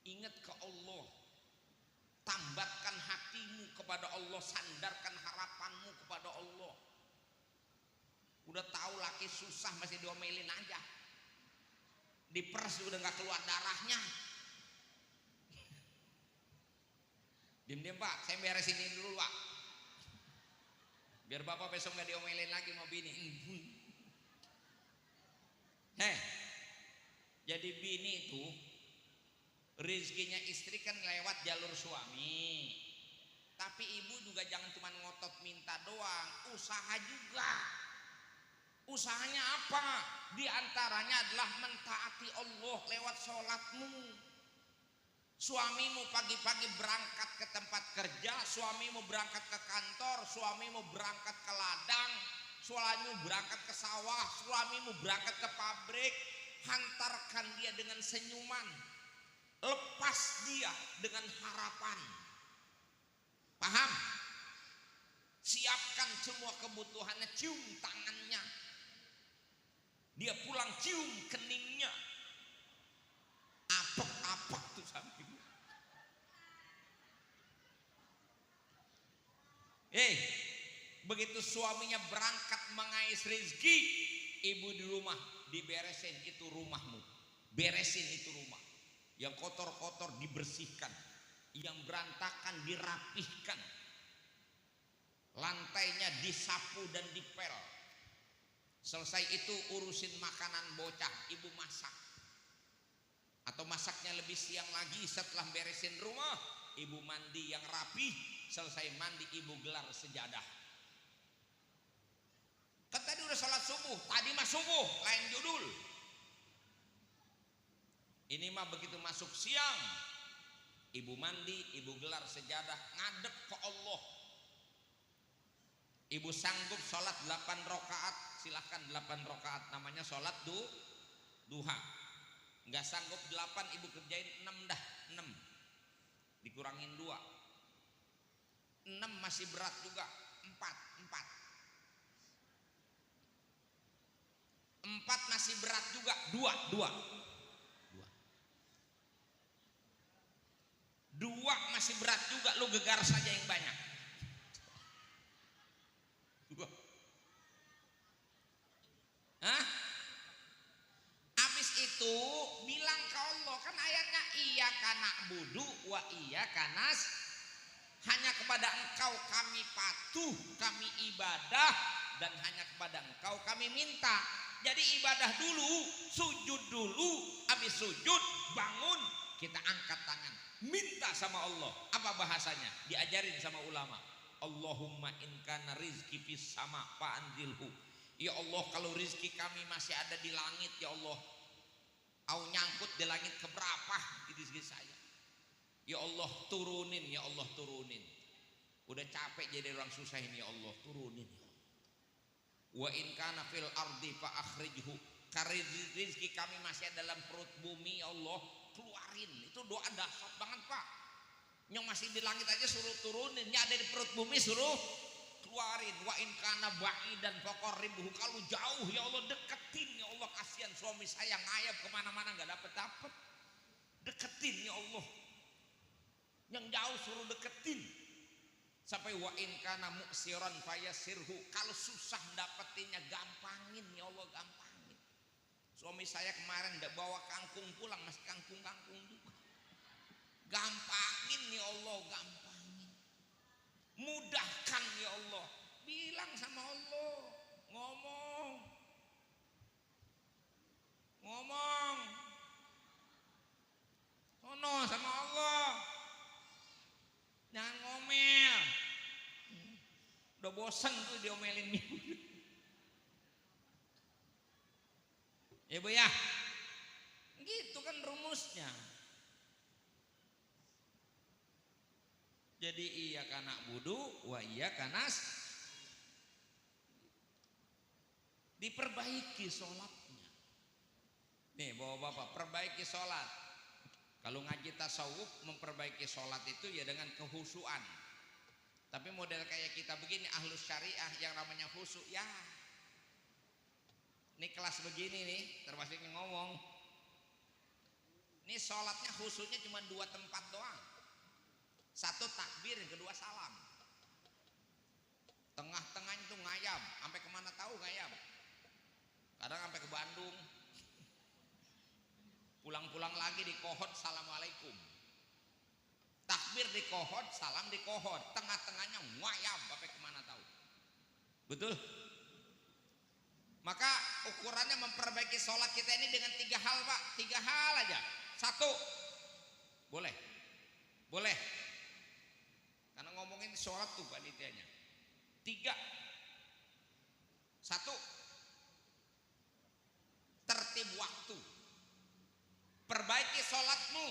Ingat ke Allah. Tambatkan hatimu kepada Allah, sandarkan harapanmu kepada Allah. Udah tahu laki susah masih diomelin aja. Diperes udah nggak keluar darahnya. Diam-diam Pak, saya beresin ini dulu Pak. Biar Bapak besok nggak diomelin lagi mau bini. Jadi bini itu rezekinya istri kan lewat jalur suami. Tapi ibu juga jangan cuma ngotot minta doang, usaha juga. Usahanya apa? Di antaranya adalah mentaati Allah lewat sholatmu. Suamimu pagi-pagi berangkat ke tempat kerja, suamimu berangkat ke kantor, suamimu berangkat ke ladang, suamimu berangkat ke sawah, suamimu berangkat ke pabrik. Hantarkan dia dengan senyuman, lepas dia dengan harapan. Paham? Siapkan semua kebutuhannya, cium tangannya. Dia pulang cium keningnya. Apek-apek tuh samping. Begitu suaminya berangkat mengais rezeki, ibu di rumah diberesin itu rumahmu. Beresin itu rumah. Yang kotor-kotor dibersihkan, yang berantakan dirapihkan, lantainya disapu dan dipel. Selesai itu urusin makanan bocah, ibu masak. Atau masaknya lebih siang lagi, setelah beresin rumah, ibu mandi yang rapih. Selesai mandi, ibu gelar sejadah. Kan tadi udah sholat subuh, tadi mah subuh, lain judul. Ini mah begitu masuk siang, ibu mandi, ibu gelar sejadah, ngadep ke Allah. Ibu sanggup sholat 8 rakaat, silahkan 8 rakaat, namanya sholat duha. Nggak sanggup 8, ibu kerjain 6 dah, 6 dikurangin 2, 6 masih berat juga, 4 masih berat juga, 2 masih berat juga, lu gegar saja yang banyak. 2. Hah? Habis itu bilang ke Allah, kan ayatnya iyyaka na'budu wa iyyaka hanya kepada engkau kami patuh, kami ibadah, dan hanya kepada engkau kami minta. Jadi ibadah dulu, sujud dulu, habis sujud bangun, kita angkat tangan, minta sama Allah. Apa bahasanya? Diajarin sama ulama. Allahumma in kana rizki fis sama fa'anzilhu. Ya Allah, kalau rizki kami masih ada di langit, ya Allah, au nyangkut di langit keberapa di rizki saya. Ya Allah turunin, ya Allah turunin. Udah capek jadi orang susah ini, ya Allah turunin, ya Allah. Wa in kana fil ardi fa akhrijhu. Karena rizki kami masih ada dalam perut bumi, ya Allah keluarin. Itu doa dahsyat banget Pak. Yang masih di langit aja suruh turunin, yang ada di perut bumi suruh keluarin. Wa in kana ba'idan faqarribhu. Kalau jauh ya Allah deketin, ya Allah. Kasihan suami saya ngayap kemana-mana nggak dapet. Deketin ya Allah. Yang jauh suruh deketin. Sampai wa in kana mu'siran fayasirhu. Kalau susah dapetinnya gampangin ya Allah, gampangin. Suami saya kemarin udah bawa kangkung pulang, masih kangkung juga. Gampangin ya Allah, gampangin. Mudahkan ya Allah. Bilang sama Allah, ngomong sono sama Allah, jangan ngomel. Udah bosen tuh diomelin. Ya Bu ya, gitu kan rumusnya. Jadi iyyaka na'budu wa iyyaka diperbaiki sholatnya. Nih bapak-bapak, perbaiki sholat. Kalau ngaji tasawuf memperbaiki sholat itu ya dengan kehusuan. Tapi model kayak kita begini ahlus syariah yang namanya khusyuk ya. Ini kelas begini nih, termasuk yang ngomong. Ini sholatnya khusyuknya cuma 2 tempat doang. 1 takbir, yang kedua salam. Tengah-tengahnya itu ngayam, sampai kemana tahu ngayam. Kadang sampai ke Bandung. Pulang-pulang lagi di kohot, assalamualaikum. Takbir di kohot, salam di kohot. Tengah-tengahnya ngayam, sampai kemana tahu. Betul? Maka ukurannya memperbaiki sholat kita ini dengan 3 hal Pak. 3 hal aja. 1, boleh. Karena ngomongin sholat tuh panitianya. 3, 1, tertib waktu. Perbaiki sholatmu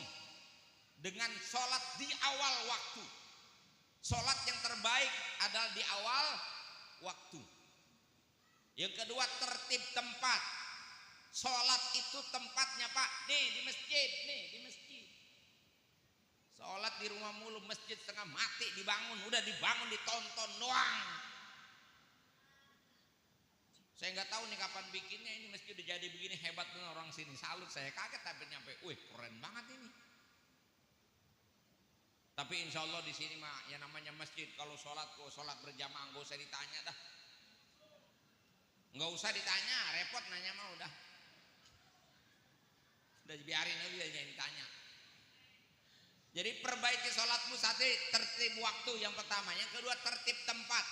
dengan sholat di awal waktu. Sholat yang terbaik adalah di awal waktu. Yang kedua, tertib tempat. Sholat itu tempatnya Pak, nih di masjid. Sholat di rumah mulu, masjid setengah mati dibangun, udah dibangun ditonton doang. Saya nggak tahu nih kapan bikinnya, ini masjid udah jadi begini, hebat bener orang sini, salut saya, kaget tapi nyampe, wih keren banget ini. Tapi insya Allah di sini mah yang namanya masjid kalau sholat berjamaah nggak usah ditanya dah, nggak usah ditanya, repot nanya mah udah. Udah biarin aja yang tanya. Jadi perbaiki sholatmu, satu tertib waktu yang pertama, yang kedua tertib tempat.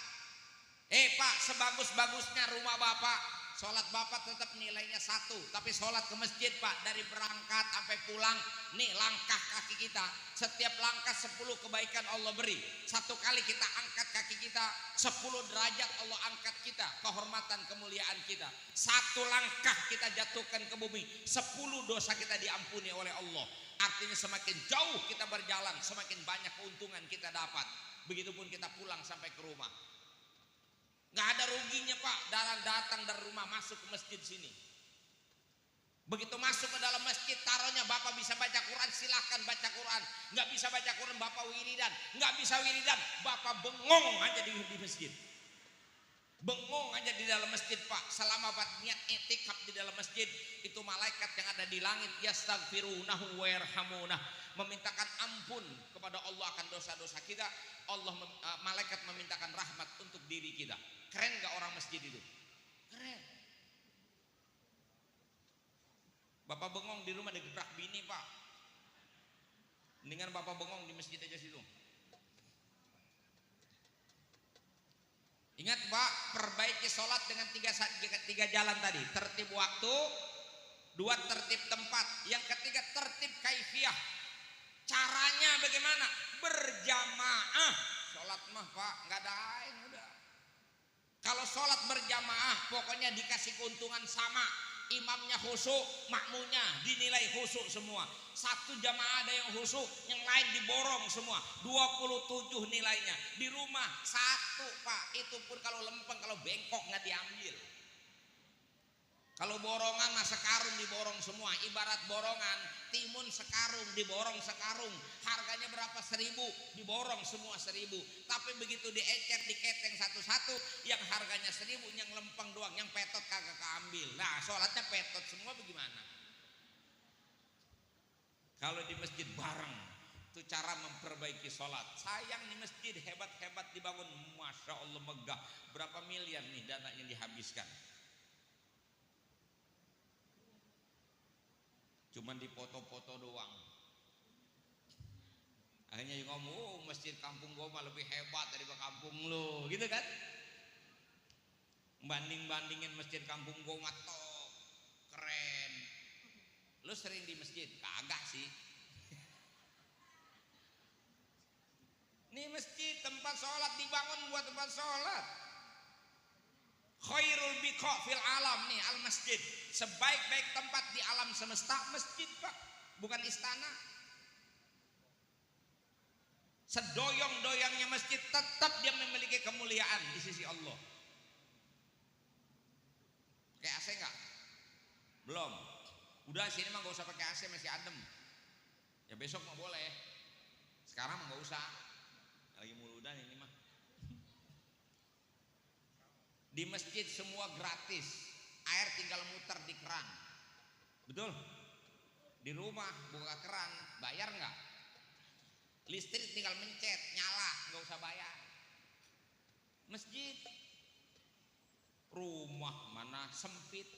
Pak, sebagus-bagusnya rumah bapak, sholat bapak tetap nilainya 1, tapi sholat ke masjid pak, dari berangkat sampai pulang, nih langkah kaki kita, setiap langkah 10 kebaikan Allah beri. 1 kali kita angkat kaki kita, 10 derajat Allah angkat kita, kehormatan kemuliaan kita. 1 langkah kita jatuhkan ke bumi, 10 dosa kita diampuni oleh Allah. Artinya semakin jauh kita berjalan, semakin banyak keuntungan kita dapat. Begitupun kita pulang sampai ke rumah. Nggak ada ruginya pak, datang dari rumah masuk ke masjid sini. Begitu masuk ke dalam masjid, taruhnya bapak bisa baca Quran, silahkan baca Quran. Nggak bisa baca Quran, bapak wiridan. Nggak bisa wiridan, bapak bengong aja di masjid. Bengong aja di dalam masjid pak. Selama bapak niat i'tikaf di dalam masjid, itu malaikat yang ada di langit yastaghfirunahu wa yarhamunah, memintakan ampun kepada Allah akan dosa-dosa kita. Malaikat memintakan rahmat untuk diri kita. Keren gak orang masjid itu? Keren. Bapak bengong di rumah digebrak bini pak. Mendingan bapak bengong di masjid aja situ. Ingat pak, perbaiki sholat dengan 3 jalan tadi. Tertib waktu, 2 tertib tempat, yang ketiga tertib kaifiyah. Caranya bagaimana? Berjamaah. Sholat mah pak nggak ada lain udah. Kalau sholat berjamaah pokoknya dikasih keuntungan sama. Imamnya khusyuk, makmunya dinilai khusyuk semua. 1 jamaah ada yang khusyuk, yang lain diborong semua. 27 nilainya. Di rumah 1 pak, itu pun kalau lempeng, kalau bengkok nggak diambil. Kalau borongan mah sekarung diborong semua. Ibarat borongan, timun sekarung diborong sekarung. Harganya berapa? 1.000, diborong semua 1.000. Tapi begitu diecer, diketeng satu-satu, yang harganya 1.000, yang lempeng doang, yang petot kagak keambil. Nah sholatnya petot semua bagaimana? Kalau di masjid bareng, itu cara memperbaiki sholat. Sayang di masjid hebat-hebat dibangun, masya Allah megah. Berapa miliar nih dana yang dihabiskan? Cuman dipoto-foto doang. Akhirnya ngomong, masjid kampung gua mah lebih hebat daripada kampung lu, gitu kan? Banding-bandingin masjid kampung gua mah top, keren. Lu sering di masjid? Kagak sih. Nih masjid tempat sholat dibangun buat tempat sholat. Khairul biqa fil alam nih al masjid. Sebaik-baik tempat di alam semesta masjid pak, bukan istana. Sedoyong-doyongnya masjid tetap dia memiliki kemuliaan di sisi Allah. Pakai AC nggak? Belum. Udah sini mah gak usah pakai AC, masih adem. Ya besok mah boleh. Sekarang mah gak usah. Lagi muludan ini mah. Di masjid semua gratis. Air tinggal muter di keran. Betul? Di rumah buka keran, bayar nggak? Listrik tinggal mencet, nyala, nggak usah bayar. Masjid, rumah mana sempit,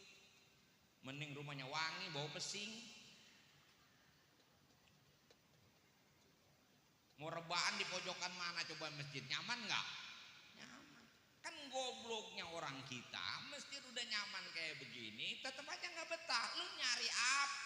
mending rumahnya wangi, bau pesing. Mau rebahan di pojokan mana coba masjid, nyaman nggak? Nyaman. Kan gobloknya orang kita, masjid udah nyaman kayak begini, tetap aja nggak betah. Lu nyari apa?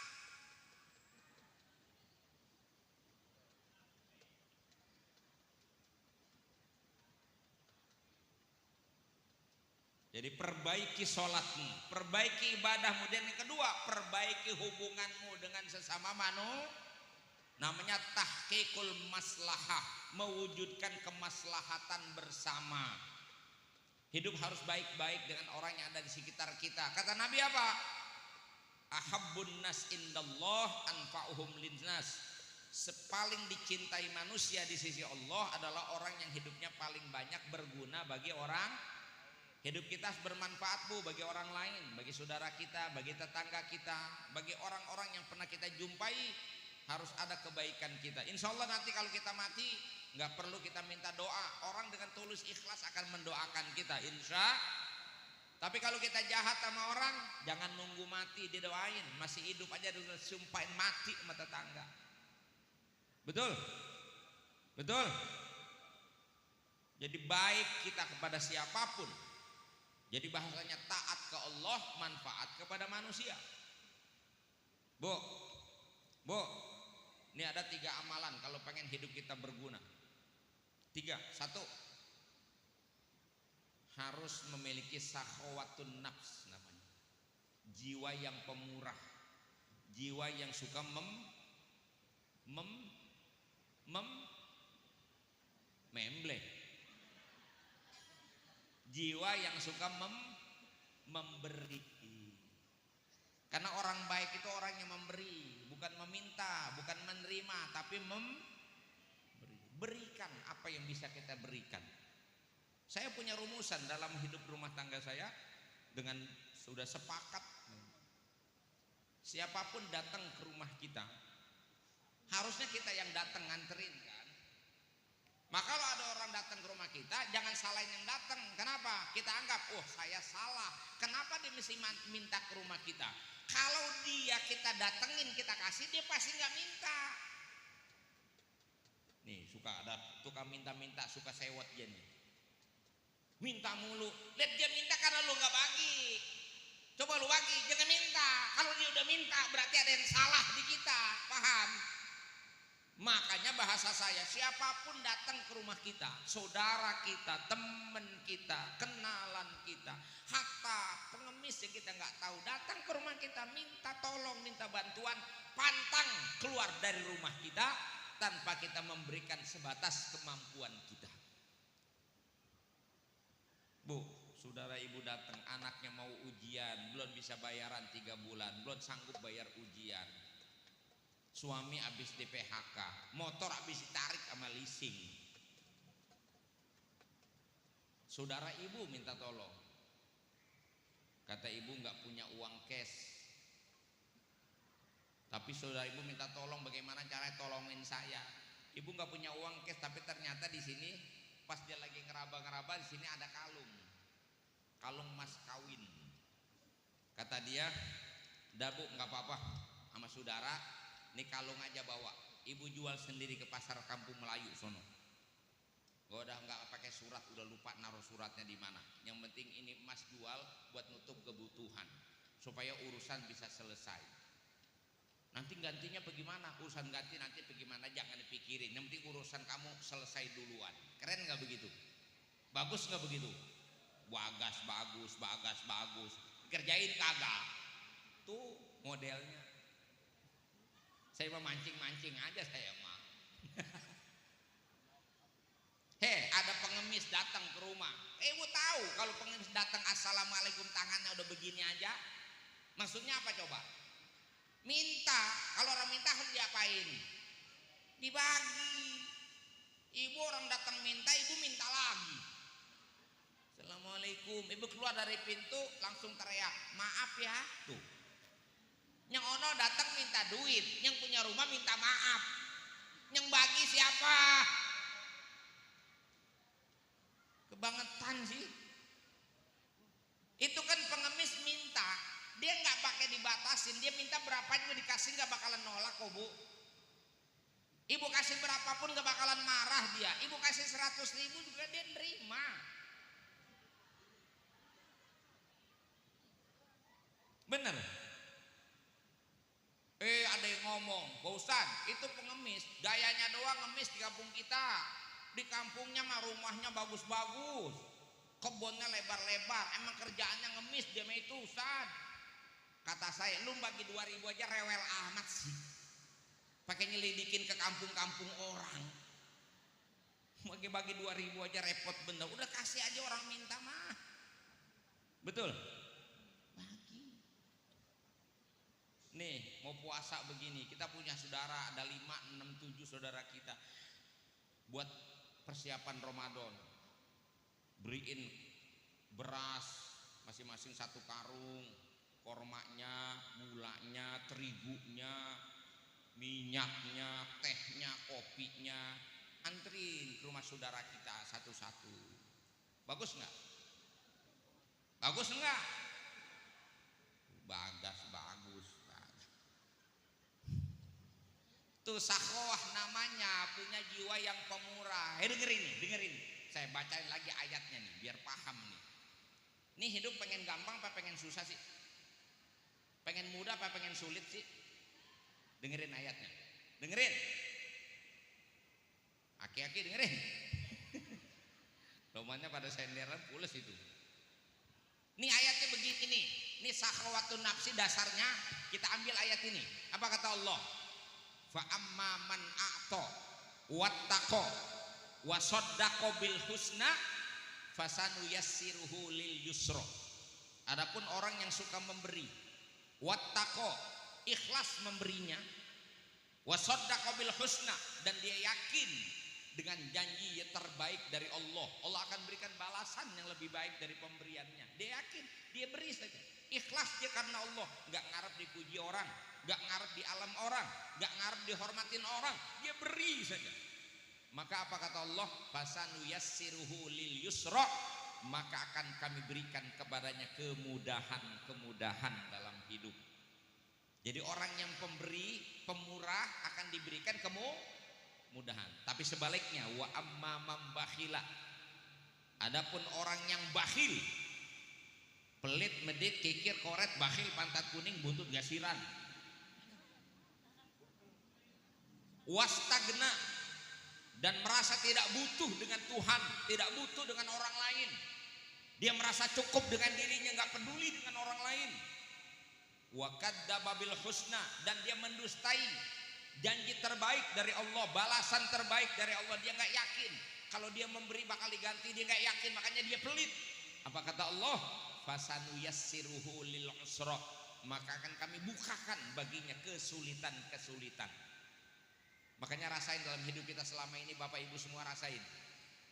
Jadi perbaiki sholatmu, perbaiki ibadahmu, dan yang kedua perbaiki hubunganmu dengan sesama manusia. Namanya tahqiqul maslahah, mewujudkan kemaslahatan bersama. Hidup harus baik-baik dengan orang yang ada di sekitar kita. Kata Nabi apa? Ahabbun nas indallah anfa'uhum linnas. Sepaling dicintai manusia di sisi Allah adalah orang yang hidupnya paling banyak berguna bagi orang. Hidup kita harus bermanfaat bu, bagi orang lain, bagi saudara kita, bagi tetangga kita, bagi orang-orang yang pernah kita jumpai. Harus ada kebaikan kita. Insya Allah nanti kalau kita mati nggak perlu kita minta doa. Orang dengan tulus ikhlas akan mendoakan kita. Insya. Tapi kalau kita jahat sama orang, jangan nunggu mati didoain, masih hidup aja disumpahin mati sama tetangga. Betul? Betul? Jadi baik kita kepada siapapun. Jadi bahasanya taat ke Allah, manfaat kepada manusia. Bu, ini ada 3 amalan kalau pengen hidup kita berguna. 3, 1, harus memiliki sakhawatun nafs namanya. Jiwa yang pemurah, jiwa yang suka membleh. Jiwa yang suka memberi. Karena orang baik itu orang yang memberi, bukan meminta, bukan menerima, tapi berikan apa yang bisa kita berikan. Saya punya rumusan dalam hidup rumah tangga saya, dengan sudah sepakat, siapapun datang ke rumah kita, harusnya kita yang datang nganterin kan. Maka kalau ada orang datang ke rumah kita, jangan salahin yang datang. Kenapa? Kita anggap, oh saya salah. Kenapa dia mesti minta ke rumah kita? Kalau dia kita datengin, kita kasih, dia pasti nggak minta. Nih suka ada tukang minta-minta, suka sewot dia nih. Minta mulu, lihat dia minta karena lu nggak bagi. Coba lu bagi, jangan minta. Kalau dia udah minta berarti ada yang salah di kita, paham? Makanya bahasa saya, siapapun datang ke rumah kita, saudara kita, teman kita, kenalan kita, hatta pengemis yang kita nggak tahu, datang ke rumah kita, minta tolong, minta bantuan, pantang keluar dari rumah kita tanpa kita memberikan sebatas kemampuan kita. Bu, saudara ibu datang, anaknya mau ujian, belum bisa bayaran 3 bulan, belum sanggup bayar ujian. Suami habis di PHK, motor habis ditarik sama leasing. Saudara ibu minta tolong. Kata ibu nggak punya uang cash. Tapi saudara ibu minta tolong, bagaimana caranya tolongin saya. Ibu nggak punya uang cash, tapi ternyata di sini pas dia lagi ngeraba-ngeraba, di sini ada kalung mas kawin. Kata dia, "Dah Bu, nggak apa-apa sama saudara. Ini kalung aja bawa, ibu jual sendiri ke pasar kampung Melayu sono. Gua udah nggak pakai surat, udah lupa naruh suratnya di mana. Yang penting ini emas jual buat nutup kebutuhan, supaya urusan bisa selesai. Nanti gantinya bagaimana? Urusan ganti nanti bagaimana? Jangan dipikirin. Yang penting urusan kamu selesai duluan." Keren nggak begitu? Bagus nggak begitu? Bagus. Kerjain kagak? Tuh modelnya. Saya mah mancing-mancing aja saya mah. Ada pengemis datang ke rumah. Ibu tahu kalau pengemis datang assalamualaikum tangannya udah begini aja. Maksudnya apa coba? Minta. Kalau orang minta harus diapain? Dibagi. Ibu orang datang minta, ibu minta lagi. Assalamualaikum. Ibu keluar dari pintu langsung teriak, "Maaf ya." Tuh. Yang ono datang minta duit, yang punya rumah minta maaf. Yang bagi siapa? Kebangetan sih. Itu kan pengemis minta, dia nggak pakai dibatasin, dia minta berapa juga dikasih, nggak bakalan nolak kok Bu. Ibu kasih berapapun nggak bakalan marah dia. Ibu kasih 100.000 juga dia nerima. Bener. Ada yang ngomong, "Pak Ustadz, itu pengemis, gayanya doang ngemis di kampung kita. Di kampungnya mah rumahnya bagus-bagus, kebunnya lebar-lebar, emang kerjaannya ngemis dia mah itu Ustadz." Kata saya, "Lu bagi 2.000 aja rewel amat sih. Pakai nyelidikin ke kampung-kampung orang. Bagi-bagi 2.000 aja repot bener. Udah kasih aja orang minta mah." Betul? Nih mau puasa begini, kita punya saudara ada 5, 6, 7 saudara kita buat persiapan Ramadan, beriin beras masing-masing 1 karung, kormanya, gulanya, terigunya, minyaknya, tehnya, kopinya, antrin ke rumah saudara kita satu-satu. Bagus nggak? Bagus enggak? Bagas, bagus. Tuh sakhowah namanya, punya jiwa yang pemurah. Dengerin nih, dengerin. Saya bacain lagi ayatnya nih, biar paham nih. Ini hidup pengen gampang apa pengen susah sih? Pengen mudah apa pengen sulit sih? Dengerin ayatnya. Dengerin. Aki-aki dengerin. Romanya pada senderan pules itu. Ini ayatnya begini nih. Ini sakhawatun nafsi dasarnya. Kita ambil ayat ini. Apa kata Allah? Fa amma man a'ta wattaqo wa saddaqa bil husna fasanu yassiruhu lil yusra. Adapun orang yang suka memberi, wattaqo, ikhlas memberinya, wa saddaqa bil husna, dan dia yakin dengan janji yang terbaik dari Allah. Allah akan berikan balasan yang lebih baik dari pemberiannya. Dia yakin, dia beri saja. Ikhlas dia karena Allah, nggak ngarep dipuji orang, nggak ngarep di alam orang, nggak ngarep dihormatin orang, dia beri saja. Maka apa kata Allah? Fasanu yassiruhu lil yusra, maka akan kami berikan kepadanya kemudahan dalam hidup. Jadi orang yang pemberi, pemurah akan diberikan kemudahan. Tapi sebaliknya, wa amma man bakhila, adapun orang yang bakhil, pelit, medit, kikir, koret, bakhil, pantat kuning, buntut gasiran, wastagna, dan merasa tidak butuh dengan Tuhan, tidak butuh dengan orang lain. Dia merasa cukup dengan dirinya, nggak peduli dengan orang lain. Wa kadzdzaba bil husna, dan dia mendustai janji terbaik dari Allah, balasan terbaik dari Allah. Dia nggak yakin kalau dia memberi bakal diganti, dia nggak yakin, makanya dia pelit. Apa kata Allah? Fasanu yassiruhu lil usra, maka akan kami bukakan baginya kesulitan-kesulitan. Makanya rasain dalam hidup kita selama ini, Bapak Ibu semua rasain.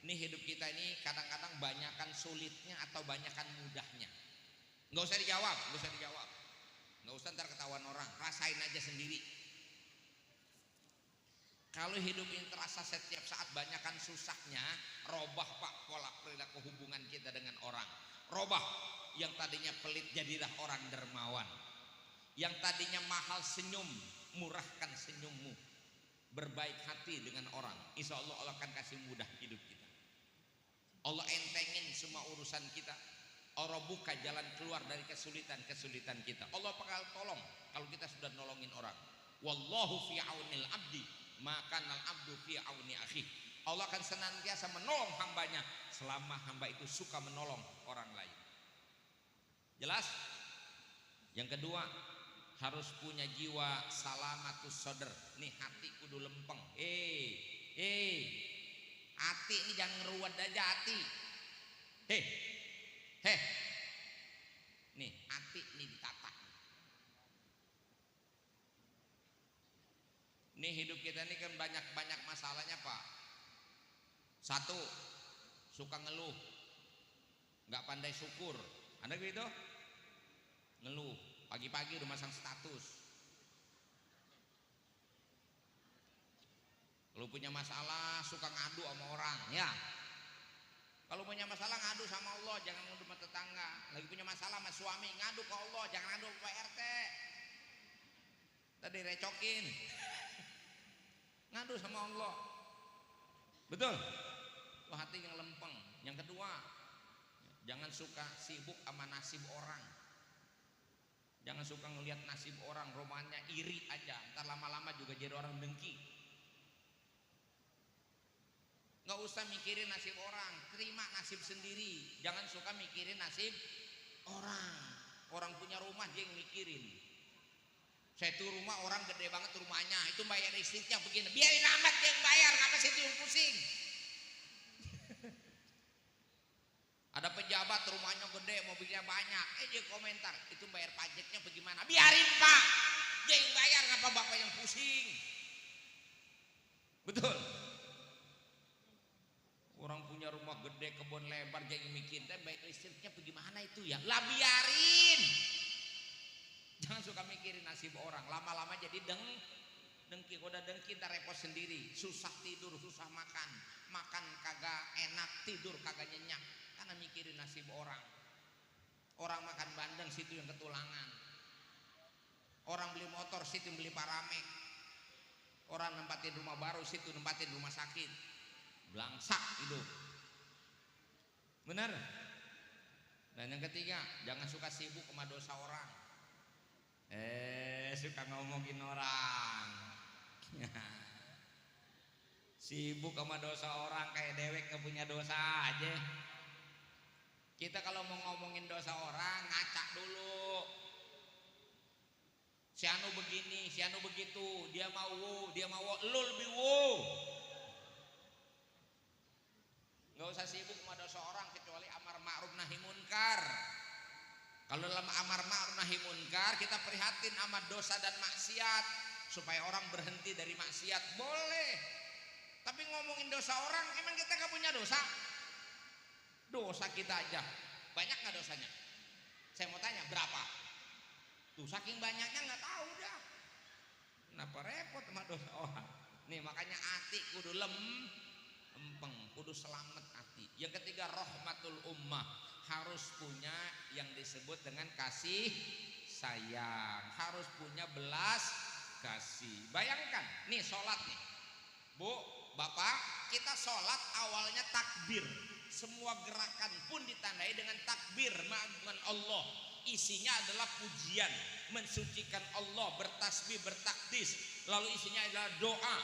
Ini hidup kita ini kadang-kadang banyakan sulitnya atau banyakan mudahnya. Nggak usah dijawab, nggak usah dijawab, nggak usah ntar ketahuan orang, rasain aja sendiri. Kalau hidup ini terasa setiap saat banyakan susahnya, robah Pak pola perilaku hubungan kita dengan orang. Robah, yang tadinya pelit jadilah orang dermawan. Yang tadinya mahal senyum, murahkan senyummu. Berbaik hati dengan orang, insya Allah Allah akan kasih mudah hidup kita. Allah entengin semua urusan kita. Allah buka jalan keluar dari kesulitan-kesulitan kita. Allah bakal tolong kalau kita sudah nolongin orang. Wallahu fi aunil abdi, maka al abdu fi auni akhi. Allah akan senantiasa menolong hambanya selama hamba itu suka menolong orang lain. Jelas? Yang kedua, harus punya jiwa salamatus sodr. Nih hati kudu lempeng. Hati ini jangan ngeruwet aja hati. Nih hati ini ditata. Nih hidup kita ini kan banyak masalahnya Pak. Satu, suka ngeluh, nggak pandai syukur. Ada gitu? Ngeluh, pagi-pagi udah masang status. Kalau punya masalah suka ngadu sama orang, ya. Kalau punya masalah ngadu sama Allah, jangan ngadu sama tetangga. Lagi punya masalah sama suami, ngadu ke Allah, jangan ngadu ke Pak RT. Tadi recokin. Ngadu sama Allah. Betul? Tuh hati yang lempeng. Yang kedua, jangan suka sibuk sama nasib orang. Jangan suka ngelihat nasib orang, romannya iri aja. Ntar lama-lama juga jadi orang dengki. Nggak usah mikirin nasib orang, terima nasib sendiri. Jangan suka mikirin nasib orang. Orang punya rumah dia yang mikirin. Saya tuh rumah orang gede banget rumahnya, itu bayar listriknya begini. Biarin amat dia yang bayar, ngapa saya tuh yang pusing. Ada pejabat rumahnya gede, mobilnya banyak, dia komentar, itu bayar pajaknya bagaimana? Biarin Pak, dia yang bayar, ngapa Bapak yang pusing? Betul. Orang punya rumah gede, kebun lebar, dia yang mikirin, bayar listriknya bagaimana itu ya? Lah biarin. Jangan suka mikirin nasib orang, lama-lama jadi dengki. Udah dengki ntar repot sendiri, susah tidur, susah makan kagak enak, tidur kagak nyenyak karena mikirin nasib orang. Orang makan bandeng situ yang ketulangan. Orang beli motor situ yang beli paramek. Orang nempatin rumah baru situ nempatin rumah sakit. Blangsak hidup. Benar? Dan yang ketiga, jangan suka sibuk sama dosa orang. Suka ngomongin orang. Sibuk sama dosa orang kayak dewek gak punya dosa aja. Kita kalau mau ngomongin dosa orang ngacak dulu. Si anu begini, si anu begitu, dia mau lu lebih wow. Gak usah sibuk sama dosa orang kecuali amar ma'ruf nahi munkar. Kalau dalam amar ma'ruf nahi munkar kita prihatin sama dosa dan maksiat supaya orang berhenti dari maksiat, boleh. Tapi ngomongin dosa orang, emang kita gak punya dosa? Dosa kita aja banyak gak dosanya? Saya mau tanya berapa? Tuh saking banyaknya gak tahu dah. Kenapa repot sama dosa orang? Nih makanya hati kudu empeng, kudu selamat hati. Yang ketiga rahmatul ummah, harus punya yang disebut dengan kasih sayang, harus punya belas kasih. Bayangkan nih sholat nih Bu, Bapak, kita sholat awalnya takbir, semua gerakan pun ditandai dengan takbir, mengagungan Allah. Isinya adalah pujian, mensucikan Allah, bertasbih, bertakdis. Lalu isinya adalah doa.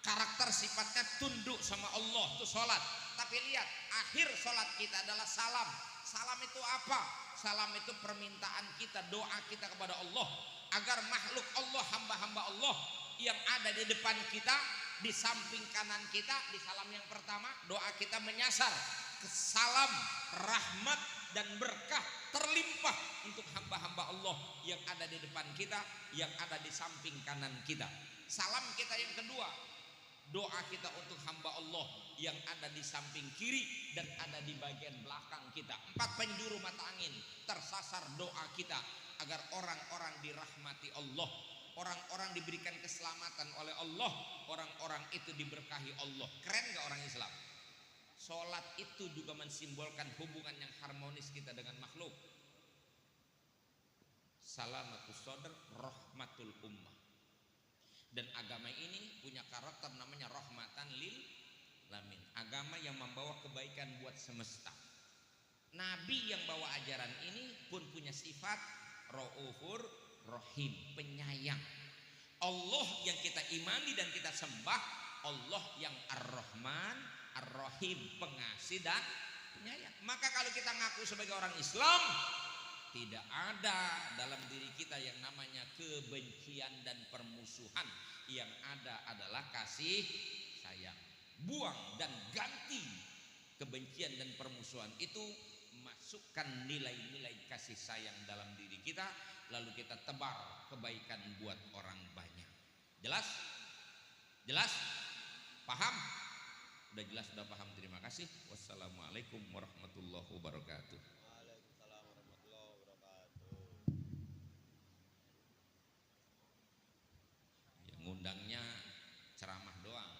Karakter sifatnya tunduk sama Allah, itu sholat. Tapi lihat, akhir sholat kita adalah salam. Salam itu apa? Salam itu permintaan kita, doa kita kepada Allah agar makhluk Allah, hamba-hamba Allah yang ada di depan kita, di samping kanan kita, di salam yang pertama doa kita menyasar ke salam, rahmat dan berkah terlimpah untuk hamba-hamba Allah yang ada di depan kita, yang ada di samping kanan kita. Salam kita yang kedua, doa kita untuk hamba Allah yang ada di samping kiri dan ada di bagian belakang kita. 4 penjuru mata angin tersasar doa kita agar orang-orang dirahmati Allah, orang-orang diberikan keselamatan oleh Allah, orang-orang itu diberkahi Allah. Keren gak orang Islam? Sholat itu juga mensimbolkan hubungan yang harmonis kita dengan makhluk. Salamatus sadr, rahmatul ummah. Dan agama ini punya karakter namanya rahmatan lil alamin. Agama yang membawa kebaikan buat semesta. Nabi yang bawa ajaran ini pun punya sifat Raufur Rahim, penyayang. Allah yang kita imani dan kita sembah, Allah yang Ar-Rahman Ar-Rahim, pengasih dan penyayang. Maka kalau kita ngaku sebagai orang Islam, tidak ada dalam diri kita yang namanya kebencian dan permusuhan. Yang ada adalah kasih sayang. Buang dan ganti kebencian dan permusuhan itu, masukkan nilai-nilai kasih sayang dalam diri kita, lalu kita tebar kebaikan buat orang banyak. Jelas? Jelas? Paham? Udah jelas, udah paham, terima kasih. Wassalamualaikum warahmatullahi wabarakatuh. Waalaikumsalam warahmatullahi wabarakatuh. Ya, ngundangnya ceramah doang,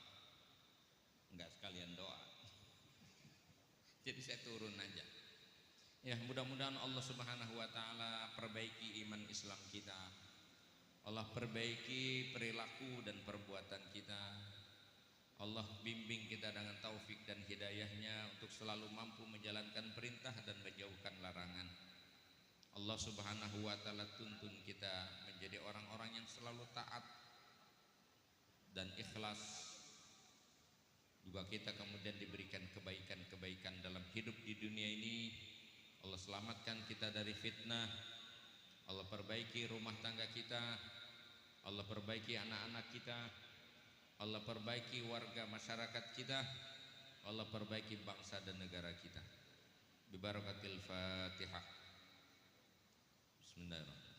enggak sekalian doa. Jadi saya turun aja. Ya, mudah-mudahan Allah Subhanahu wa taala perbaiki iman Islam kita. Allah perbaiki perilaku dan perbuatan kita. Allah bimbing kita dengan taufik dan hidayahnya untuk selalu mampu menjalankan perintah dan menjauhkan larangan. Allah Subhanahu wa taala tuntun kita menjadi orang-orang yang selalu taat dan ikhlas. Juga kita kemudian diberikan kebaikan-kebaikan dalam hidup di dunia ini. Allah selamatkan kita dari fitnah. Allah perbaiki rumah tangga kita. Allah perbaiki anak-anak kita. Allah perbaiki warga masyarakat kita. Allah perbaiki bangsa dan negara kita. Bibarakatil Fatihah. Bismillahirrahmanirrahim.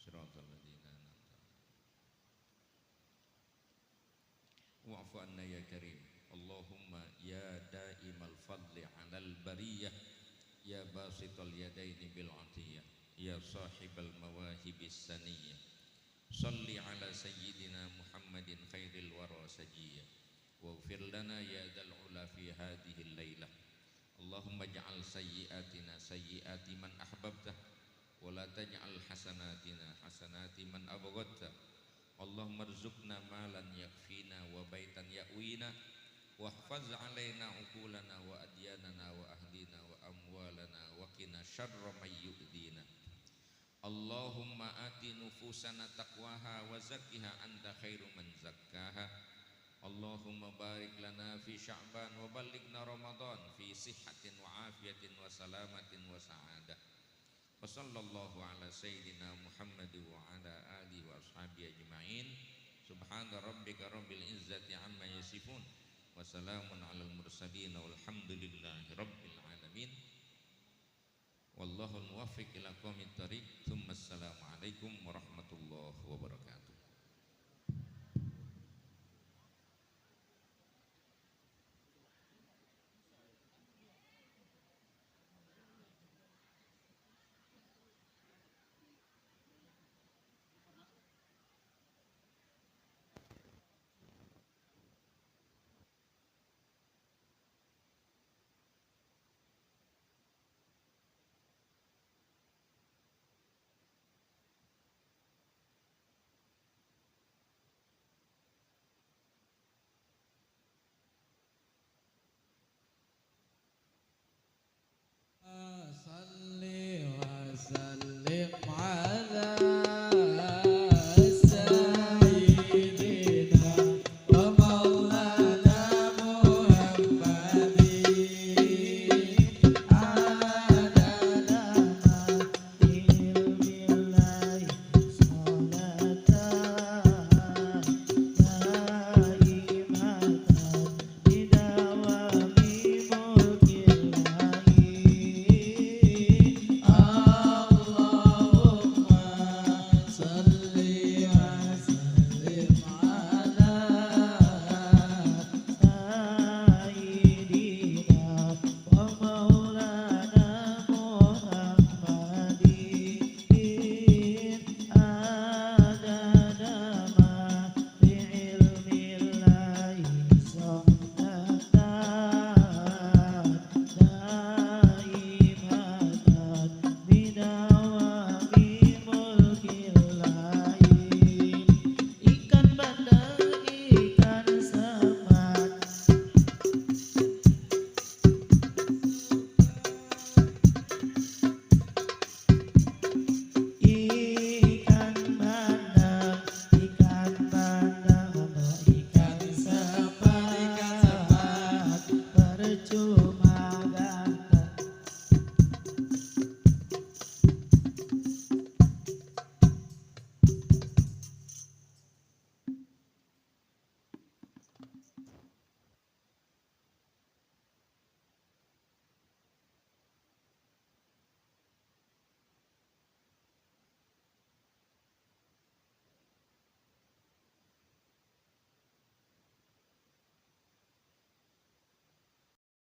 Shiratal ladzina an'amta 'alaihim. Wa'fu 'anna ya karim. Allahumma ya daimal fadli 'alal bariyah, ya basital yadaini bil 'atiyah, ya sahibal mawahibis saniyah. Salli ala sayyidina Muhammadin khairil wara sajiyah. واغفر لنا يا ذا العلا في هذه الليلة. اللهم اجعل سيئاتنا سيئات من أحببته ولا تجعل حسناتنا حسنات من أبغضته. اللهم ارزقنا مالا يكفينا وبيتا يأوينا واحفظ علينا عقولنا وأدياننا وأهلنا وأموالنا وقنا شر من يؤذينا. اللهم آت نفوسنا تقواها وزكها أنت خير من زكاها. اللهم بارك لنا في شعبان وبلغنا رمضان في صحة وعافية وسلامة وسعادة. وصلى الله على سيدنا محمد وعلى آله وأصحابه أجمعين. سبحان ربك رب العزة عما يصفون وسلام على المرسلين والحمد لله رب العالمين. والله الموفق إلى قوم الطريق. ثم السلام عليكم ورحمة الله وبركاته.